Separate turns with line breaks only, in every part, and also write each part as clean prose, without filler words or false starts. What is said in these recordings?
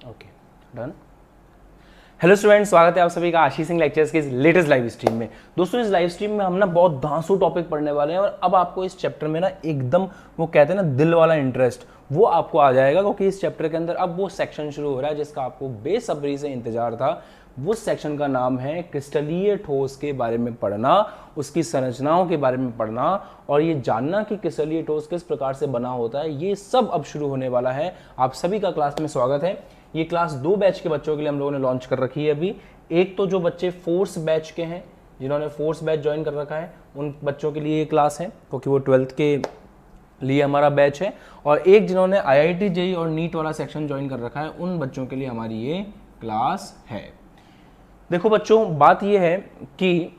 Okay done. Hello students, स्वागत है आप सभी का आशीष सिंह लेक्चर्स के इस लेटेस्ट लाइव स्ट्रीम में। दोस्तों इस लाइव स्ट्रीम में हम ना बहुत धांसू टॉपिक पढ़ने वाले हैं और अब आपको इस चैप्टर में ना एकदम वो कहते हैं ना दिल वाला इंटरेस्ट वो आपको आ जाएगा, क्योंकि इस चैप्टर के अंदर अब वो सेक्शन शुरू हो रहा है जिसका आपको बेसब्री से इंतजार था। वो सेक्शन का नाम है क्रिस्टलीय ठोस के बारे में पढ़ना, उसकी संरचनाओं के बारे में पढ़ना और ये जानना कि क्रिस्टलीय ठोस किस प्रकार से बना होता है। ये सब अब शुरू होने वाला है। आप सभी का क्लास में स्वागत है। ये क्लास 2 बैच के बच्चों के लिए हम लोगों ने लॉन्च कर रखी है अभी। एक तो जो बच्चे फोर्स बैच के हैं, जिन्होंने फोर्स बैच ज्वाइन कर रखा है, उन बच्चों के लिए ये क्लास है क्योंकि वो 12th के लिए हमारा बैच है, और एक जिन्होंने IIT JEE और नीट वाला सेक्शन ज्वाइन कर रखा है उन बच्चों के लिए हमारी ये क्लास है। देखो बच्चों, बात ये है कि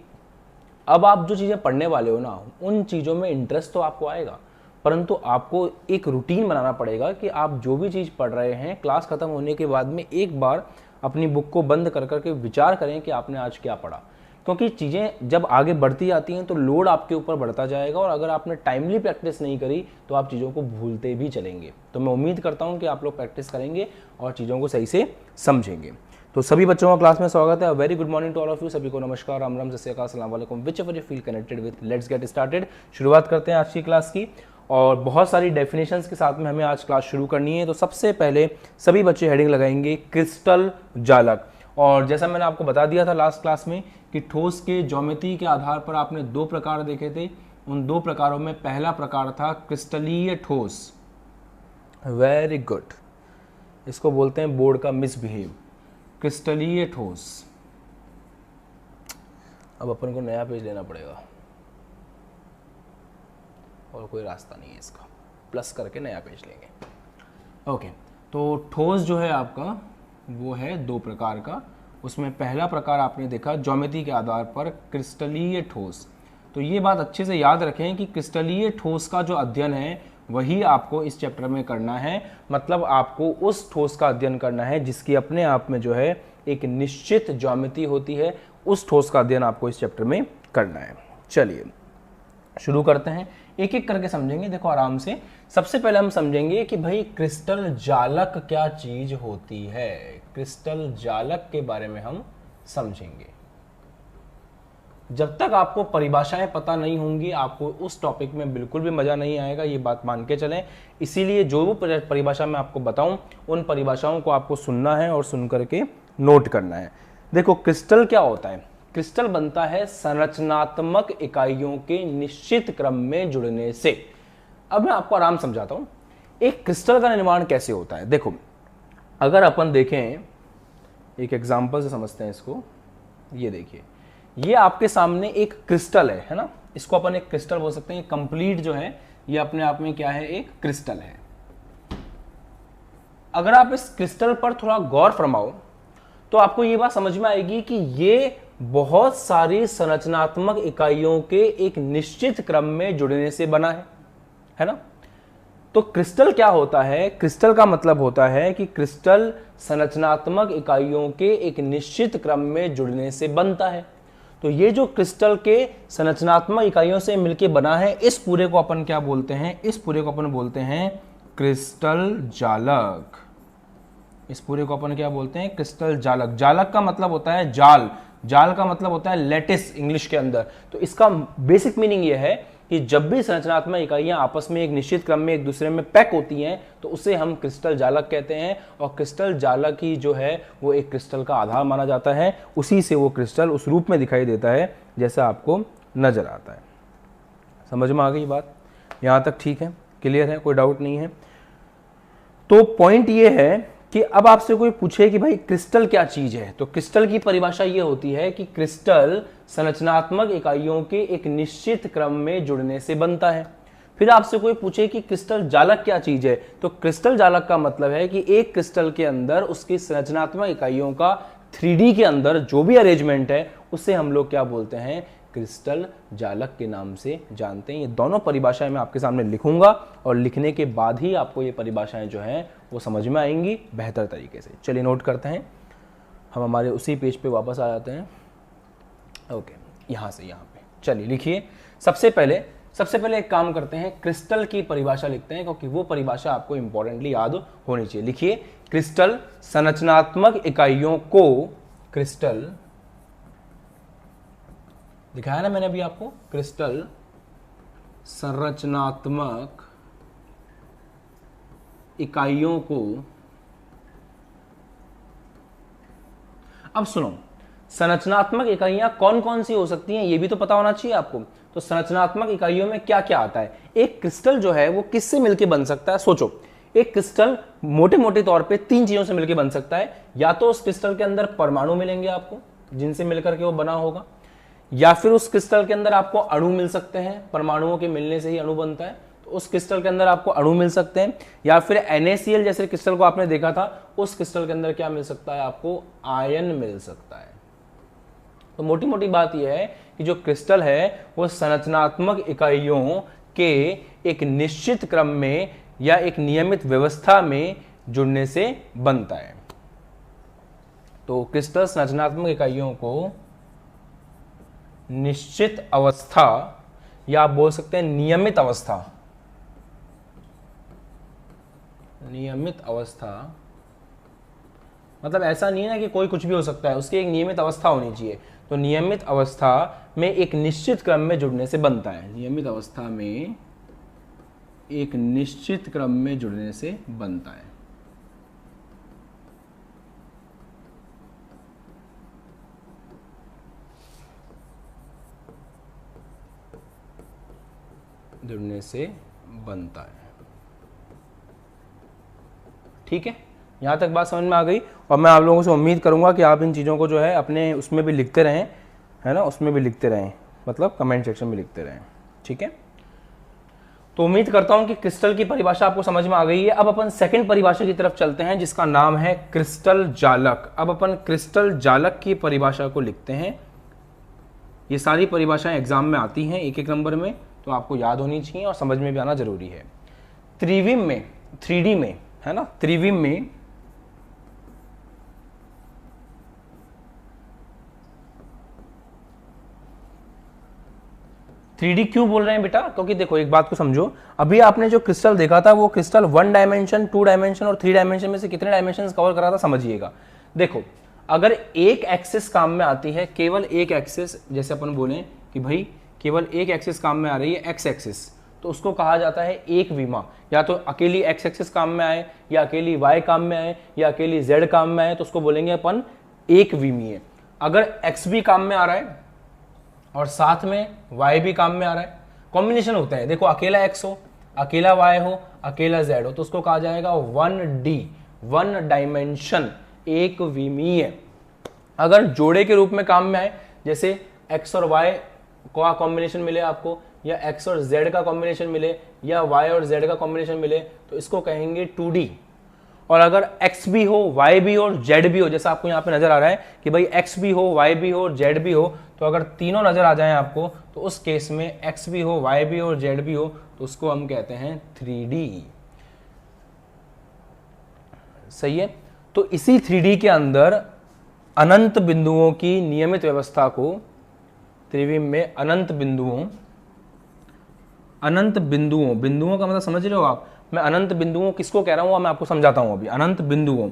अब आप जो चीज़ें पढ़ने वाले हो ना, उन चीज़ों में इंटरेस्ट तो आपको आएगा, परंतु आपको एक रूटीन बनाना पड़ेगा कि आप जो भी चीज़ पढ़ रहे हैं क्लास खत्म होने के बाद में एक बार अपनी बुक को बंद कर करके विचार करें कि आपने आज क्या पढ़ा। क्योंकि चीज़ें जब आगे बढ़ती जाती हैं तो लोड आपके ऊपर बढ़ता जाएगा, और अगर आपने टाइमली प्रैक्टिस नहीं करी तो आप चीज़ों को भूलते भी चलेंगे। तो मैं उम्मीद करता हूँ कि आप लोग प्रैक्टिस करेंगे और चीज़ों को सही से समझेंगे। तो सभी बच्चों का क्लास में स्वागत है। Very good morning to all of you. सभी को नमस्कार, राम राम, सत श्री अकाल, अस्सलाम वालेकुम, which ever you feel connected with. Let's get started. शुरुआत करते हैं आज की क्लास की, और बहुत सारी डेफिनेशंस के साथ में हमें आज क्लास शुरू करनी है। तो सबसे पहले सभी बच्चे हेडिंग लगाएंगे क्रिस्टल जालक। और जैसा मैंने आपको बता दिया था लास्ट क्लास में कि ठोस के ज्योमेट्री के आधार पर आपने 2 प्रकार देखे थे। उन 2 प्रकारों में पहला प्रकार था क्रिस्टलीय ठोस। वेरी गुड, इसको बोलते हैं बोर्ड का मिसबिहेव, क्रिस्टलीय ठोस। अब अपन को नया पेज लेना पड़ेगा और कोई रास्ता नहीं है इसका, प्लस करके नया पेज लेंगे। ओके, तो ठोस जो है आपका वो है 2 प्रकार का। उसमें पहला प्रकार आपने देखा ज्योमेट्री के आधार पर क्रिस्टलीय ठोस। तो ये बात अच्छे से याद रखें कि क्रिस्टलीय ठोस का जो अध्ययन है वही आपको इस चैप्टर में करना है। मतलब आपको उस ठोस का अध्ययन करना है जिसकी अपने आप में जो है एक निश्चित ज्योमेट्री होती है। उस ठोस का अध्ययन आपको इस चैप्टर में करना है। चलिए शुरू करते हैं, एक एक करके समझेंगे। देखो आराम से, सबसे पहले हम समझेंगे कि भाई क्रिस्टल जालक क्या चीज होती है। क्रिस्टल जालक के बारे में हम समझेंगे। जब तक आपको परिभाषाएं पता नहीं होंगी आपको उस टॉपिक में बिल्कुल भी मजा नहीं आएगा, ये बात मान के चलें। इसीलिए जो भी परिभाषा मैं आपको बताऊं उन परिभाषाओं को आपको सुनना है और सुन करके नोट करना है। देखो क्रिस्टल क्या होता है। क्रिस्टल बनता है संरचनात्मक इकाइयों के निश्चित क्रम में जुड़ने से। अब मैं आपको आराम समझाता हूं एक क्रिस्टल का निर्माण कैसे होता है। देखो अगर अपन देखें, एक एग्जांपल से समझते हैं इसको। ये देखिए, ये आपके सामने एक क्रिस्टल है ना, इसको अपन एक क्रिस्टल बोल सकते हैं। कंप्लीट जो है ये अपने आप में क्या है, एक क्रिस्टल है। अगर आप इस क्रिस्टल पर थोड़ा गौर फरमाओ तो आपको ये बात समझ में आएगी कि ये बहुत सारी संरचनात्मक इकाइयों के एक निश्चित क्रम में जुड़ने से बना है ना। तो क्रिस्टल क्या होता है, क्रिस्टल का मतलब होता है कि क्रिस्टल संरचनात्मक इकाइयों के एक निश्चित क्रम में जुड़ने से बनता है। तो ये जो क्रिस्टल के संरचनात्मक इकाइयों से मिलकर बना है, इस पूरे को अपन क्या बोलते हैं, इस पूरे को अपन बोलते हैं क्रिस्टल जालक। इस पूरे को अपन क्या बोलते हैं, क्रिस्टल जालक। जालक का मतलब होता है जाल, जाल का मतलब होता है लैटिस इंग्लिश के अंदर। तो इसका बेसिक मीनिंग यह है कि जब भी संरचनात्मक इकाइयां आपस में एक निश्चित क्रम में एक दूसरे में पैक होती हैं तो उसे हम क्रिस्टल जालक कहते हैं। और क्रिस्टल जालक ही जो है वो एक क्रिस्टल का आधार माना जाता है। उसी से वो क्रिस्टल उस रूप में दिखाई देता है जैसा आपको नजर आता है। समझ में आ गई बात? यहां तक ठीक है, क्लियर है, कोई डाउट नहीं है। तो पॉइंट ये है कि अब आपसे कोई पूछे कि भाई क्रिस्टल क्या चीज है, तो क्रिस्टल की परिभाषा यह होती है कि क्रिस्टल संरचनात्मक इकाइयों के एक निश्चित क्रम में जुड़ने से बनता है। फिर आपसे कोई पूछे कि क्रिस्टल जालक क्या चीज है, तो क्रिस्टल जालक का मतलब है कि एक क्रिस्टल के अंदर उसकी संरचनात्मक इकाइयों का 3D के अंदर जो भी अरेंजमेंट है उसे हम लोग क्या बोलते हैं, क्रिस्टल जालक के नाम से जानते हैं। ये दोनों परिभाषाएं मैं आपके सामने लिखूंगा और लिखने के बाद ही आपको ये परिभाषाएं जो हैं वो समझ में आएंगी बेहतर तरीके से। चलिए नोट करते हैं, हम हमारे उसी पेज पे वापस आ जाते हैं। ओके, यहाँ से यहाँ पे चलिए लिखिए। सबसे पहले एक काम करते हैं, क्रिस्टल की परिभाषा लिखते हैं क्योंकि वो परिभाषा आपको इंपॉर्टेंटली याद होनी चाहिए। लिखिए, क्रिस्टल संरचनात्मक इकाइयों को, क्रिस्टल दिखाया ना मैंने अभी आपको, क्रिस्टल संरचनात्मक इकाइयों को, अब सुनो, संरचनात्मक इकाइयां कौन कौन सी हो सकती हैं ये भी तो पता होना चाहिए आपको। तो संरचनात्मक इकाइयों में क्या क्या आता है। एक क्रिस्टल जो है वो किससे मिलकर बन सकता है, सोचो। एक क्रिस्टल मोटे मोटे तौर पे 3 चीजों से मिलकर बन सकता है। या तो उस क्रिस्टल के अंदर परमाणु मिलेंगे आपको जिनसे मिलकर के वो बना होगा, या फिर उस क्रिस्टल के अंदर आपको अणु मिल सकते हैं, परमाणुओं के मिलने से ही अणु बनता है, तो उस क्रिस्टल के अंदर आपको अणु मिल सकते हैं। या फिर NaCl जैसे क्रिस्टल को आपने देखा था, उस क्रिस्टल के अंदर क्या मिल सकता है, आपको आयन मिल सकता है। तो मोटी मोटी बात यह है कि जो क्रिस्टल है वो संरचनात्मक इकाइयों के एक निश्चित क्रम में या एक नियमित व्यवस्था में जुड़ने से बनता है। तो क्रिस्टल संरचनात्मक इकाइयों को निश्चित अवस्था या आप बोल सकते हैं नियमित अवस्था, नियमित अवस्था मतलब ऐसा नहीं है ना कि कोई कुछ भी हो सकता है, उसकी एक नियमित अवस्था होनी चाहिए। तो नियमित अवस्था में एक निश्चित क्रम में जुड़ने से बनता है, नियमित अवस्था में एक निश्चित क्रम में जुड़ने से बनता है। जुड़ने से बनता है। ठीक है, यहां तक बात समझ में आ गई। और मैं आप लोगों से उम्मीद करूंगा कि आप इन चीज़ों को जो है अपने उसमें भी लिखते रहें, है ना, उसमें भी लिखते रहें, मतलब कमेंट सेक्शन में लिखते रहें। ठीक है, तो उम्मीद करता हूं कि क्रिस्टल की परिभाषा आपको समझ में आ गई है। अब अपन सेकंड परिभाषा की तरफ चलते हैं जिसका नाम है क्रिस्टल जालक। अब अपन क्रिस्टल जालक की परिभाषा को लिखते हैं। ये सारी परिभाषाएं एग्जाम में आती हैं एक एक नंबर में, तो आपको याद होनी चाहिए और समझ में भी आना जरूरी है। त्रिविम में, 3D में, है ना, त्रिविम में थ्री क्यों बोल रहे हैं बेटा, क्योंकि देखो एक बात को समझो, अभी आपने जो क्रिस्टल देखा था वो क्रिस्टल 1 डायमेंशन, 2 डायमेंशन और 3 डायमेंशन में से कितने डायमेंशन कवर करा था समझिएगा। देखो अगर एक एक्सिस काम में आती है, केवल एक एक्सिस, जैसे अपन बोले कि भाई केवल एक एक्सिस काम में आ रही है, एक्स एक्सिस, तो उसको कहा जाता है एक विमा। या तो अकेली एक्स एक्सिस काम में आए, या अकेली वाई काम में आए, या अकेली जेड काम में आए, तो उसको बोलेंगे अपन एक विमीय। अगर एक्स भी काम में आ रहा है और साथ में y भी काम में आ रहा है, कॉम्बिनेशन होता है। देखो अकेला x हो, अकेला y हो, अकेला z हो, तो उसको कहा जाएगा 1D, 1 डायमेंशन, एक विमीय। अगर जोड़े के रूप में काम में आए, जैसे x और y का कॉम्बिनेशन मिले आपको, या x और z का कॉम्बिनेशन मिले, या y और z का कॉम्बिनेशन मिले, तो इसको कहेंगे 2D। और अगर x भी हो, y भी हो और z भी हो, जैसा आपको यहाँ पे नजर आ रहा है कि भाई x भी हो, y भी हो और z भी हो, तो अगर तीनों नजर आ जाएं आपको, तो उस केस में x भी हो, y भी हो और z भी हो, तो उसको हम कहते हैं 3D। सही है, तो इसी 3D के अंदर अनंत बिंदुओं की नियमित व्यवस्था को, त्रिविम में अनंत बिंदुओं, अनंत बिंदुओं, बिंदुओं का मतलब समझ रहे हो आप, मैं अनंत बिंदुओं किसको कह रहा हूं मैं आपको समझाता हूं अभी। अनंत बिंदुओं,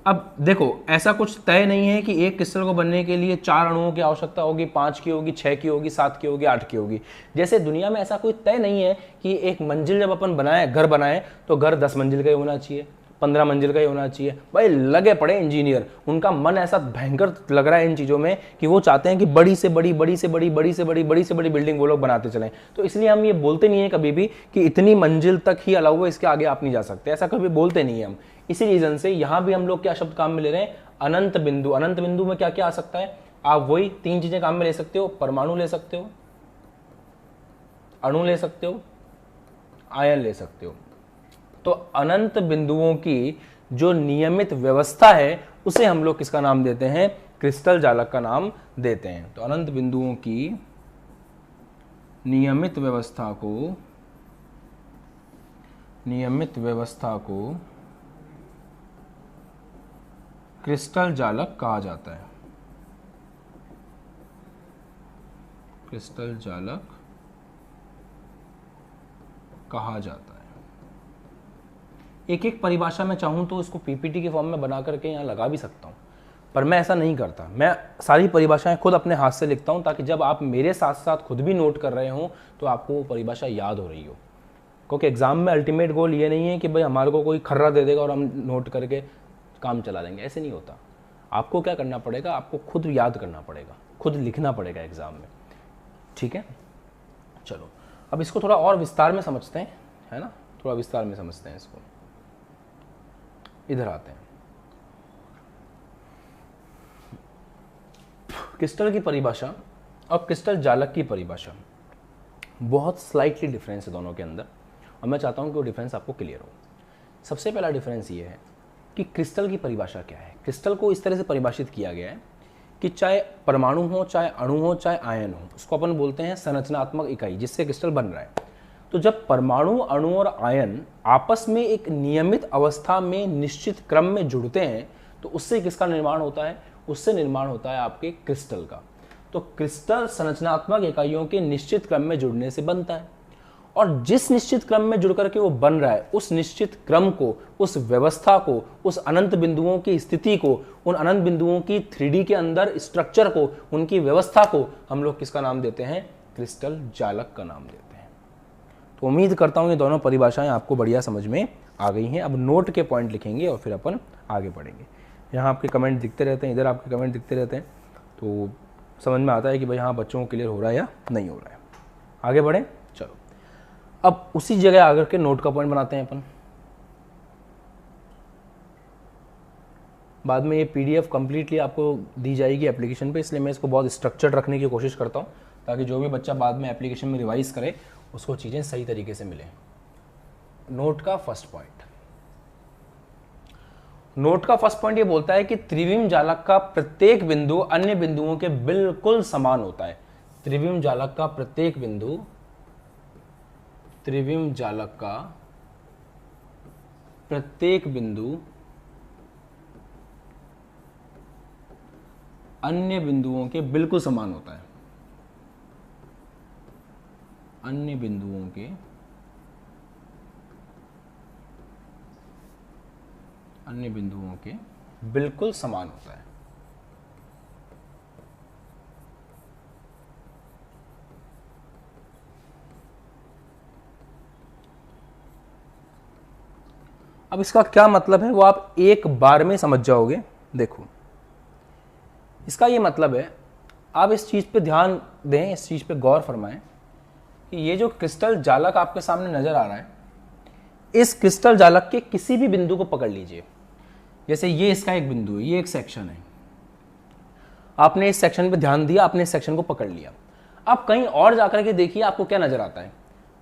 अब देखो ऐसा कुछ तय नहीं है कि एक क्रिस्टल को बनने के लिए 4 अणुओं की आवश्यकता होगी, 5 की होगी, 6 की होगी, 7 की होगी, 8 की होगी। जैसे दुनिया में ऐसा कोई तय नहीं है कि एक मंजिल जब अपन बनाए, घर बनाए, तो घर 10 मंजिल का ही होना चाहिए, 15 मंजिल का ही होना चाहिए। भाई लगे पड़े इंजीनियर, उनका मन ऐसा भयंकर लग रहा है इन चीज़ों में कि वो चाहते हैं कि बड़ी से बड़ी, बड़ी से बड़ी, बड़ी से बड़ी, बड़ी से बड़ी बिल्डिंग वो लोग बनाते चलें। तो इसलिए हम ये बोलते नहीं है कभी भी कि इतनी मंजिल तक ही अलाउ है, इसके आगे आप नहीं जा सकते, ऐसा कभी बोलते नहीं है हम। इसी रीजन से यहां भी हम लोग क्या शब्द काम में ले रहे हैं, अनंत बिंदु। अनंत बिंदु में क्या क्या आ सकता है, आप वही 3 चीजें काम में ले सकते हो, परमाणु ले सकते हो, अणु ले सकते हो, आयन ले सकते हो। तो अनंत बिंदुओं की जो नियमित व्यवस्था है उसे हम लोग किसका नाम देते हैं, क्रिस्टल जालक का नाम देते हैं। तो अनंत बिंदुओं की नियमित व्यवस्था को, नियमित व्यवस्था को क्रिस्टल जालक कहा जाता है, क्रिस्टल जालक कहा जाता है। एक एक परिभाषा मैं चाहूँ तो इसको पीपीटी के फॉर्म में बना करके यहाँ लगा भी सकता हूँ, पर मैं ऐसा नहीं करता। मैं सारी परिभाषाएं खुद अपने हाथ से लिखता हूँ, ताकि जब आप मेरे साथ साथ खुद भी नोट कर रहे हो तो आपको वो परिभाषा याद हो रही हो। क्योंकि एग्जाम में अल्टीमेट गोल ये नहीं है कि भाई हमारे को कोई खर्रा दे देगा और हम नोट करके काम चला देंगे, ऐसे नहीं होता। आपको क्या करना पड़ेगा, आपको खुद याद करना पड़ेगा, खुद लिखना पड़ेगा एग्जाम में, ठीक है। चलो अब इसको थोड़ा और विस्तार में समझते हैं, है ना, थोड़ा विस्तार में समझते हैं इसको। इधर आते हैं, क्रिस्टल की परिभाषा और क्रिस्टल जालक की परिभाषा बहुत स्लाइटली डिफरेंस है दोनों के अंदर, और मैं चाहता हूं कि वो डिफरेंस आपको क्लियर हो। सबसे पहला डिफरेंस ये है कि क्रिस्टल की परिभाषा क्या है। क्रिस्टल को इस तरह से परिभाषित किया गया है कि चाहे परमाणु हो, चाहे अणु हो, चाहे आयन हो, उसको अपन बोलते हैं संरचनात्मक इकाई जिससे क्रिस्टल बन रहा है। तो जब परमाणु, अणु और आयन आपस में एक नियमित अवस्था में निश्चित क्रम में जुड़ते हैं तो उससे किसका निर्माण होता है, उससे निर्माण होता है आपके क्रिस्टल का। तो क्रिस्टल संरचनात्मक इकाइयों के निश्चित क्रम में जुड़ने से बनता है, और जिस निश्चित क्रम में जुड़ करके वो बन रहा है उस निश्चित क्रम को, उस व्यवस्था को, उस अनंत बिंदुओं की स्थिति को, उन अनंत बिंदुओं की 3D के अंदर स्ट्रक्चर को, उनकी व्यवस्था को हम लोग किसका नाम देते हैं, क्रिस्टल जालक का नाम देते हैं। तो उम्मीद करता हूं ये दोनों परिभाषाएं आपको बढ़िया समझ में आ गई हैं। अब नोट के पॉइंट लिखेंगे और फिर अपन आगे बढ़ेंगे। यहाँ आपके कमेंट दिखते रहते हैं, इधर आपके कमेंट दिखते रहते हैं, तो समझ में आता है कि भाई हाँ बच्चों को क्लियर हो रहा है या नहीं हो रहा है। आगे बढ़ें, चलो अब उसी जगह आकर के नोट का पॉइंट बनाते हैं अपन। बाद में ये पीडीएफ कंप्लीटली आपको दी जाएगी एप्लीकेशन पे, इसलिए मैं इसको बहुत स्ट्रक्चर्ड रखने की कोशिश करता हूँ ताकि जो भी बच्चा बाद में एप्लीकेशन में रिवाइज करे उसको चीज़ें सही तरीके से मिले। नोट का फर्स्ट पॉइंट, नोट का फर्स्ट पॉइंट ये बोलता है कि त्रिविम जालक का प्रत्येक बिंदु अन्य बिंदुओं के बिल्कुल समान होता है। त्रिविम जालक का प्रत्येक बिंदु, त्रिविम जालक का प्रत्येक बिंदु अन्य बिंदुओं के बिल्कुल समान होता है। अन्य बिंदुओं के बिल्कुल समान होता है। अब इसका क्या मतलब है वो आप एक बार में समझ जाओगे। देखो इसका ये मतलब है, आप इस चीज पे ध्यान दें, इस चीज पे गौर फरमाएं कि ये जो क्रिस्टल जालक आपके सामने नजर आ रहा है, इस क्रिस्टल जालक के किसी भी बिंदु को पकड़ लीजिए। जैसे ये इसका एक बिंदु है, ये एक सेक्शन है, आपने इस सेक्शन पे ध्यान दिया, आपने इस सेक्शन को पकड़ लिया। आप कहीं और जाकर के देखिए आपको क्या नजर आता है।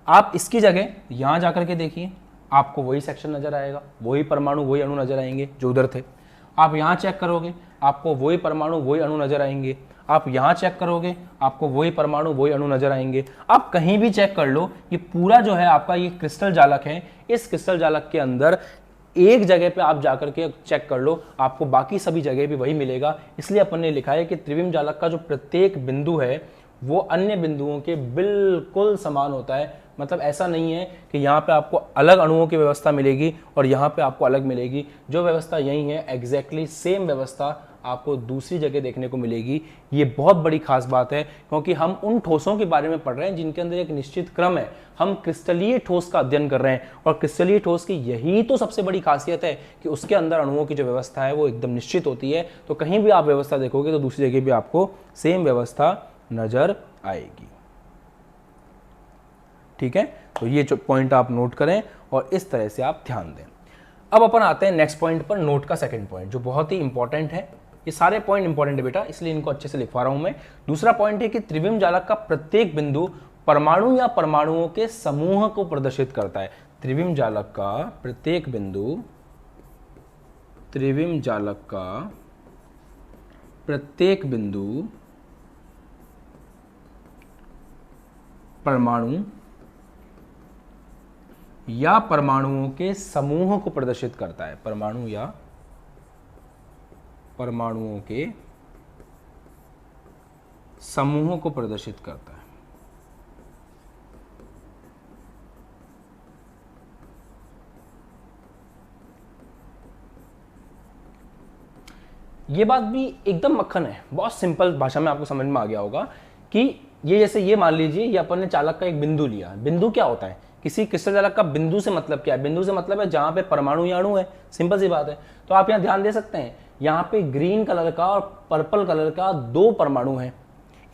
आप इसकी जगह यहां जाकर के देखिए, आपको वही सेक्शन नजर आएगा, वही परमाणु वही अणु नजर आएंगे जो उधर थे। आप यहां चेक करोगे आपको वही परमाणु वही अणु नजर आएंगे। आप यहां चेक करोगे आपको वही परमाणु वही अणु नजर आएंगे। आप कहीं भी चेक कर लो, ये पूरा जो है आपका ये क्रिस्टल जालक है। इस क्रिस्टल जालक के अंदर एक जगह पे आप जाकर के चेक कर लो, आपको बाकी सभी जगह भी वही मिलेगा। इसलिए अपन ने लिखा है कि त्रिविम जालक का जो प्रत्येक बिंदु है वो अन्य बिंदुओं के बिल्कुल समान होता है। मतलब ऐसा नहीं है कि यहाँ पे आपको अलग अणुओं की व्यवस्था मिलेगी और यहाँ पे आपको अलग मिलेगी। जो व्यवस्था यही है एग्जैक्टली सेम व्यवस्था आपको दूसरी जगह देखने को मिलेगी। ये बहुत बड़ी खास बात है, क्योंकि हम उन ठोसों के बारे में पढ़ रहे हैं जिनके अंदर एक निश्चित क्रम है। हम क्रिस्टलीय ठोस का अध्ययन कर रहे हैं, और क्रिस्टलीय ठोस की यही तो सबसे बड़ी खासियत है कि उसके अंदर अणुओं की जो व्यवस्था है वो एकदम निश्चित होती है। तो कहीं भी आप व्यवस्था देखोगे तो दूसरी जगह भी आपको सेम व्यवस्था नजर आएगी। ठीक है, तो ये पॉइंट आप नोट करें और इस तरह से आप ध्यान दें। अब अपन आते हैं नेक्स्ट पॉइंट पर, नोट का सेकंड पॉइंट जो बहुत ही इंपॉर्टेंट है। ये सारे पॉइंट इंपॉर्टेंट है बेटा, इसलिए इनको अच्छे से लिखवा रहा हूं मैं। दूसरा पॉइंट है कि त्रिविम जालक का प्रत्येक बिंदु परमाणु या परमाणुओं के समूह को प्रदर्शित करता है। त्रिविम जालक का प्रत्येक बिंदु, त्रिविम जालक का प्रत्येक बिंदु परमाणु या परमाणुओं के समूह को प्रदर्शित करता है। परमाणु या परमाणुओं के समूह को प्रदर्शित करता है। ये बात भी एकदम मक्खन है, बहुत सिंपल भाषा में आपको समझ में आ गया होगा कि ये जैसे ये मान लीजिए ये अपन ने चालक का एक बिंदु लिया। बिंदु क्या होता है, किसी क्रिस्टल चालक का बिंदु से मतलब क्या है, बिंदु से मतलब है जहां पे परमाणु या अणु है, सिंपल सी बात है। तो आप यहाँ ध्यान दे सकते हैं, यहाँ पे ग्रीन कलर का और पर्पल कलर का 2 परमाणु हैं।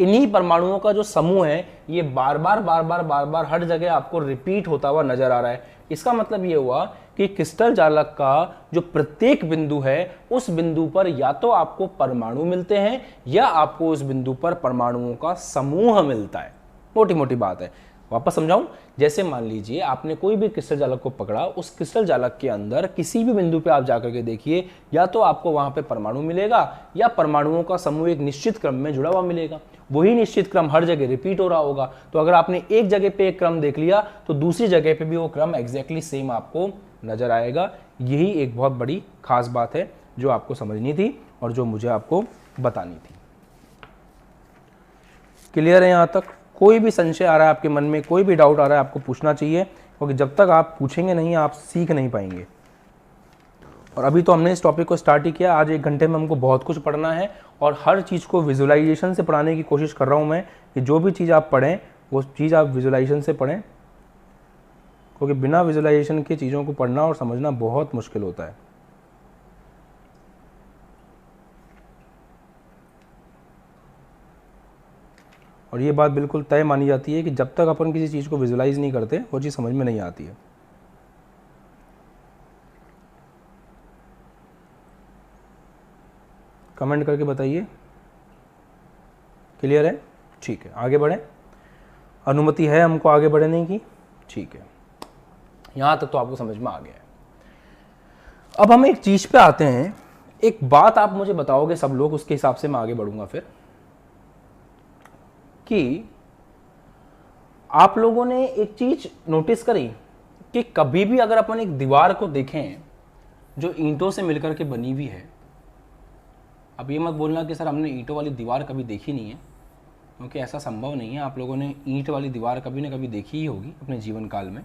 इन्हीं परमाणुओं का जो समूह है ये बार बार हर जगह आपको रिपीट होता हुआ नजर आ रहा है। इसका मतलब ये हुआ कि क्रिस्टल जालक का जो प्रत्येक बिंदु है उस बिंदु पर या तो आपको परमाणु मिलते हैं या आपको उस बिंदु पर परमाणुओं का समूह मिलता है। मोटी मोटी बात है, वापस समझाऊं। जैसे मान लीजिए आपने कोई भी क्रिस्टल जालक को पकड़ा, उस क्रिस्टल जालक के अंदर किसी भी बिंदु पे आप जाकर के देखिए, या तो आपको वहां पे परमाणु मिलेगा या परमाणुओं का समूह एक निश्चित क्रम में जुड़ा हुआ मिलेगा। वही निश्चित क्रम हर जगह रिपीट हो रहा होगा। तो अगर आपने एक जगह पे एक क्रम देख लिया तो दूसरी जगह पे भी वो क्रम एग्जैक्टली सेम आपको नजर आएगा। यही एक बहुत बड़ी खास बात है जो आपको समझनी थी और जो मुझे आपको बतानी थी। क्लियर है? यहां तक कोई भी संशय आ रहा है आपके मन में, कोई भी डाउट आ रहा है, आपको पूछना चाहिए, क्योंकि जब तक आप पूछेंगे नहीं आप सीख नहीं पाएंगे। और अभी तो हमने इस टॉपिक को स्टार्ट ही किया। आज 1 घंटे में हमको बहुत कुछ पढ़ना है और हर चीज़ को विजुअलाइजेशन से पढ़ाने की कोशिश कर रहा हूँ मैं, कि जो भी चीज़ आप पढ़ें वो चीज़ आप विजुअलाइजेशन से पढ़ें, क्योंकि बिना विजुअलाइजेशन की चीज़ों को पढ़ना और समझना बहुत मुश्किल होता है। और ये बात बिल्कुल तय मानी जाती है कि जब तक अपन किसी चीज़ को विजुअलाइज नहीं करते वो चीज़ समझ में नहीं आती है। कमेंट करके बताइए। क्लियर है? ठीक है, आगे बढ़ें। अनुमति है हमको आगे बढ़ने की? ठीक है, यहां तक तो आपको समझ में आ गया है। अब हम एक चीज पे आते हैं। एक बात आप मुझे बताओगे सब लोग, उसके हिसाब से मैं आगे बढ़ूंगा फिर, कि आप लोगों ने एक चीज नोटिस करी कि कभी भी अगर अपन एक दीवार को देखें जो ईंटों से मिलकर के बनी हुई है, अब ये मत बोलना कि सर हमने ईंटों वाली दीवार कभी देखी नहीं है, क्योंकि ऐसा संभव नहीं है। आप लोगों ने ईंट वाली दीवार कभी ना कभी देखी ही होगी अपने जीवन काल में।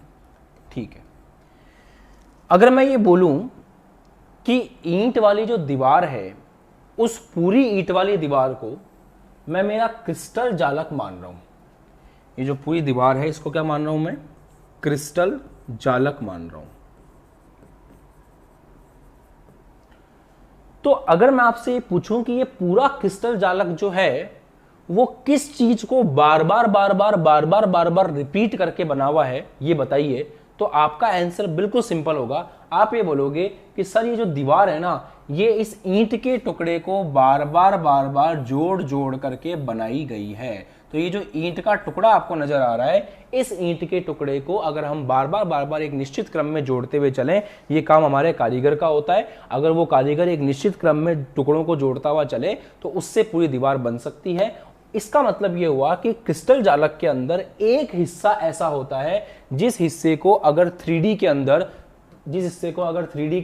ठीक है, अगर मैं ये बोलूं कि ईंट वाली जो दीवार है उस पूरी ईंट वाली दीवार को मैं मेरा क्रिस्टल जालक मान रहा हूं, ये जो पूरी दीवार है इसको क्या मान रहा हूं मैं? क्रिस्टल जालक मान रहा हूं। तो अगर मैं आपसे ये पूछूं कि ये पूरा क्रिस्टल जालक जो है वो किस चीज को बार बार रिपीट करके बना हुआ है, ये बताइए, तो आपका आंसर बिल्कुल सिंपल होगा। आप ये बोलोगे कि सर ये जो दीवार है ना, ये इस ईंट के टुकड़े को बार बार जोड़ करके बनाई गई है। तो ये जो ईंट का टुकड़ा आपको नजर आ रहा है, इस ईंट के टुकड़े को अगर हम बार बार एक निश्चित क्रम में जोड़ते हुए चलें, ये काम हमारे कारीगर का होता है। अगर वो कारीगर एक निश्चित क्रम में टुकड़ों को जोड़ता हुआ चले तो उससे पूरी दीवार बन सकती है। इसका मतलब यह हुआ कि क्रिस्टल जालक के अंदर एक हिस्सा ऐसा होता है जिस हिस्से को अगर 3D के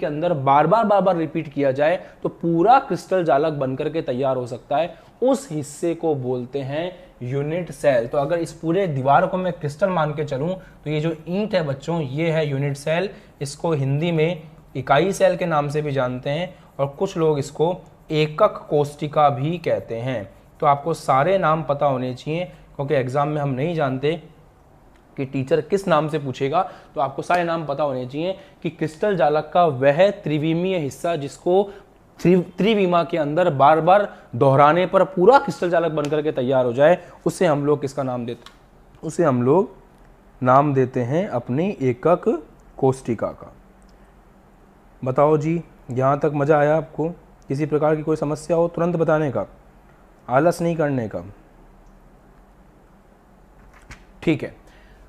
अंदर बार बार रिपीट किया जाए तो पूरा क्रिस्टल जालक बनकर के तैयार हो सकता है। उस हिस्से को बोलते हैं यूनिट सेल। तो अगर इस पूरे दीवार को मैं क्रिस्टल मान के चलूं तो ये जो ईंट है बच्चों, ये है यूनिट सेल। इसको हिंदी में इकाई सेल के नाम से भी जानते हैं और कुछ लोग इसको एकक कोष्टिका भी कहते हैं। तो आपको सारे नाम पता होने चाहिए, क्योंकि एग्जाम में हम नहीं जानते कि टीचर किस नाम से पूछेगा। तो आपको सारे नाम पता होने चाहिए कि क्रिस्टल जालक का वह त्रिविमीय हिस्सा जिसको त्रिविमा के अंदर बार बार दोहराने पर पूरा क्रिस्टल जालक बनकर के तैयार हो जाए, उसे हम लोग किसका नाम देते? उसे हम लोग नाम देते हैं अपनी एकक कोष्टिका का। बताओ जी, यहां तक मजा आया आपको? किसी प्रकार की कोई समस्या हो तुरंत बताने का, आलस नहीं करने का। ठीक है,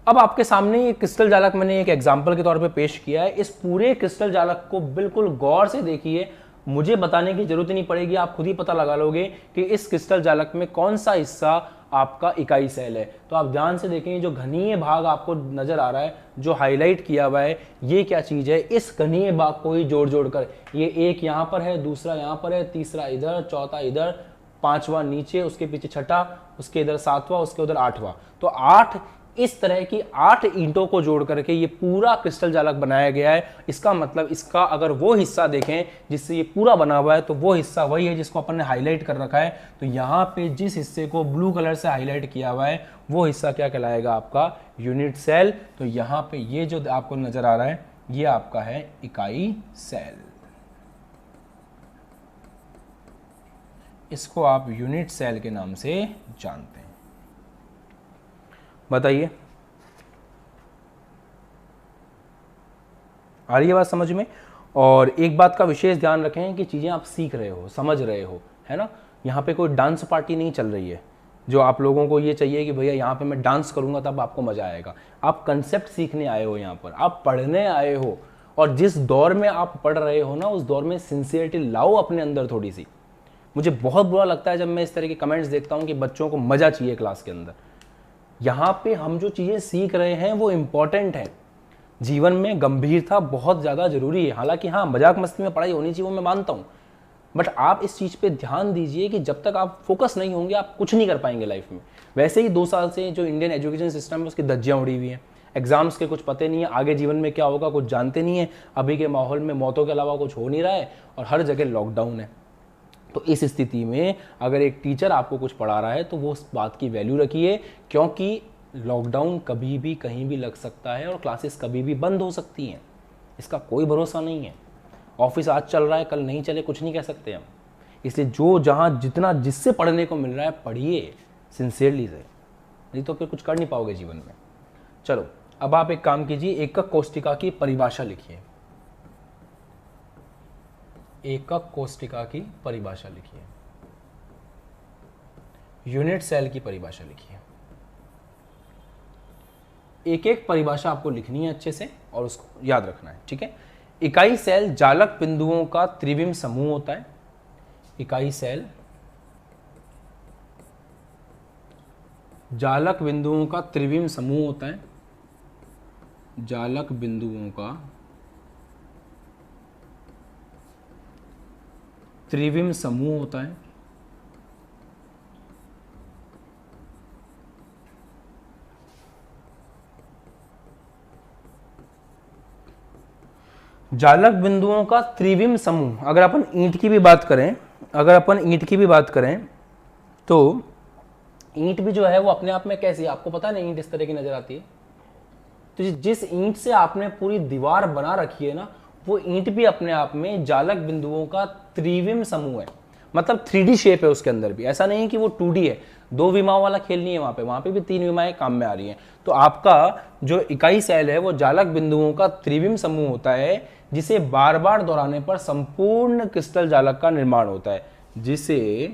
अब आपके सामने ये क्रिस्टल जालक मैंने एक एग्जांपल के तौर पे पेश किया है। इस पूरे क्रिस्टल जालक को बिल्कुल गौर से देखिए, मुझे बताने की जरूरत नहीं पड़ेगी, आप खुद ही पता लगा लोगे कि इस क्रिस्टल जालक में कौन सा हिस्सा आपका इकाई सेल है। तो आप ध्यान से देखेंगे, जो घनीय भाग आपको नजर आ रहा है, जो हाईलाइट किया हुआ है, ये क्या चीज है? इस घनीय भाग को ही जोड़ कर, ये एक यहां पर है, दूसरा यहां पर है, तीसरा इधर, चौथा इधर, पांचवा नीचे, उसके पीछे छठा, उसके इधर सातवां, उसके उधर आठवां। तो 8 इस तरह की 8 ईंटों को जोड़ करके ये पूरा क्रिस्टल जालक बनाया गया है। इसका मतलब इसका अगर वो हिस्सा देखें जिससे ये पूरा बना हुआ है तो वो हिस्सा वही है जिसको अपन ने हाईलाइट कर रखा है। तो यहाँ पे जिस हिस्से को ब्लू कलर से हाईलाइट किया हुआ है वो हिस्सा क्या कहलाएगा? आपका यूनिट सेल। तो यहाँ पे ये जो आपको नजर आ रहा है ये आपका है इकाई सेल। इसको आप यूनिट सेल के नाम से जानते हैं। बताइए, आ रही है बात समझ में? और एक बात का विशेष ध्यान रखें कि चीजें आप सीख रहे हो, समझ रहे हो, है ना। यहाँ पे कोई डांस पार्टी नहीं चल रही है जो आप लोगों को ये चाहिए कि भैया यहाँ पे मैं डांस करूंगा तब आपको मजा आएगा। आप कंसेप्ट सीखने आए हो, यहाँ पर आप पढ़ने आए हो, और जिस दौर में आप पढ़ रहे हो ना उस दौर में सिंसियरिटी लाओ अपने अंदर थोड़ी सी। मुझे बहुत बुरा लगता है जब मैं इस तरह के कमेंट्स देखता हूँ कि बच्चों को मजा चाहिए क्लास के अंदर। यहाँ पे हम जो चीजें सीख रहे हैं वो इंपॉर्टेंट है। जीवन में गंभीरता बहुत ज्यादा जरूरी है। हालांकि हाँ, मजाक मस्ती में पढ़ाई होनी चाहिए, वो मैं मानता हूँ, बट आप इस चीज पे ध्यान दीजिए कि जब तक आप फोकस नहीं होंगे आप कुछ नहीं कर पाएंगे लाइफ में। वैसे ही 2 साल से जो इंडियन एजुकेशन सिस्टम है उसकी धज्जियां उड़ी हुई हैं। एग्जाम्स के कुछ पते नहीं है, आगे जीवन में क्या होगा कुछ जानते नहीं है। अभी के माहौल में मौतों के अलावा कुछ हो नहीं रहा है और हर जगह लॉकडाउन है। तो इस स्थिति में अगर एक टीचर आपको कुछ पढ़ा रहा है तो वो उस बात की वैल्यू रखिए, क्योंकि लॉकडाउन कभी भी कहीं भी लग सकता है और क्लासेस कभी भी बंद हो सकती हैं। इसका कोई भरोसा नहीं है। ऑफिस आज चल रहा है कल नहीं चले, कुछ नहीं कह सकते हम। इसलिए जो जहाँ जितना जिससे पढ़ने को मिल रहा है पढ़िए सिंसियरली से, नहीं तो फिर कुछ कर नहीं पाओगे जीवन में। चलो अब आप एक काम कीजिए, एकक कोष्टिका की परिभाषा लिखिए। एकक कोष्टिका की परिभाषा लिखिए। यूनिट सेल की परिभाषा लिखिए। एक एक परिभाषा आपको लिखनी है अच्छे से और उसको याद रखना है, ठीक है। इकाई सेल जालक बिंदुओं का त्रिविम समूह होता है। इकाई सेल जालक बिंदुओं का त्रिविम समूह होता है। जालक बिंदुओं का त्रिविम समूह होता है। जालक बिंदुओं का त्रिविम समूह, अगर अपन ईंट की भी बात करें, तो ईंट भी जो है वो अपने आप में कैसी है आपको पता है ना। ईंट इस तरह की नजर आती है। तो जिस ईंट से आपने पूरी दीवार बना रखी है ना, वो ईंट भी अपने आप में जालक बिंदुओं का त्रिविम समूह है। मतलब 3D शेप है उसके अंदर भी, ऐसा नहीं है कि वो 2D है। 2 विमाओं वाला खेल नहीं है वहां पे भी 3 विमाएं काम में आ रही हैं। तो आपका जो इकाई सेल है वो जालक बिंदुओं का त्रिविम समूह होता है, जिसे बार बार दोहराने पर संपूर्ण क्रिस्टल जालक का निर्माण होता है। जिसे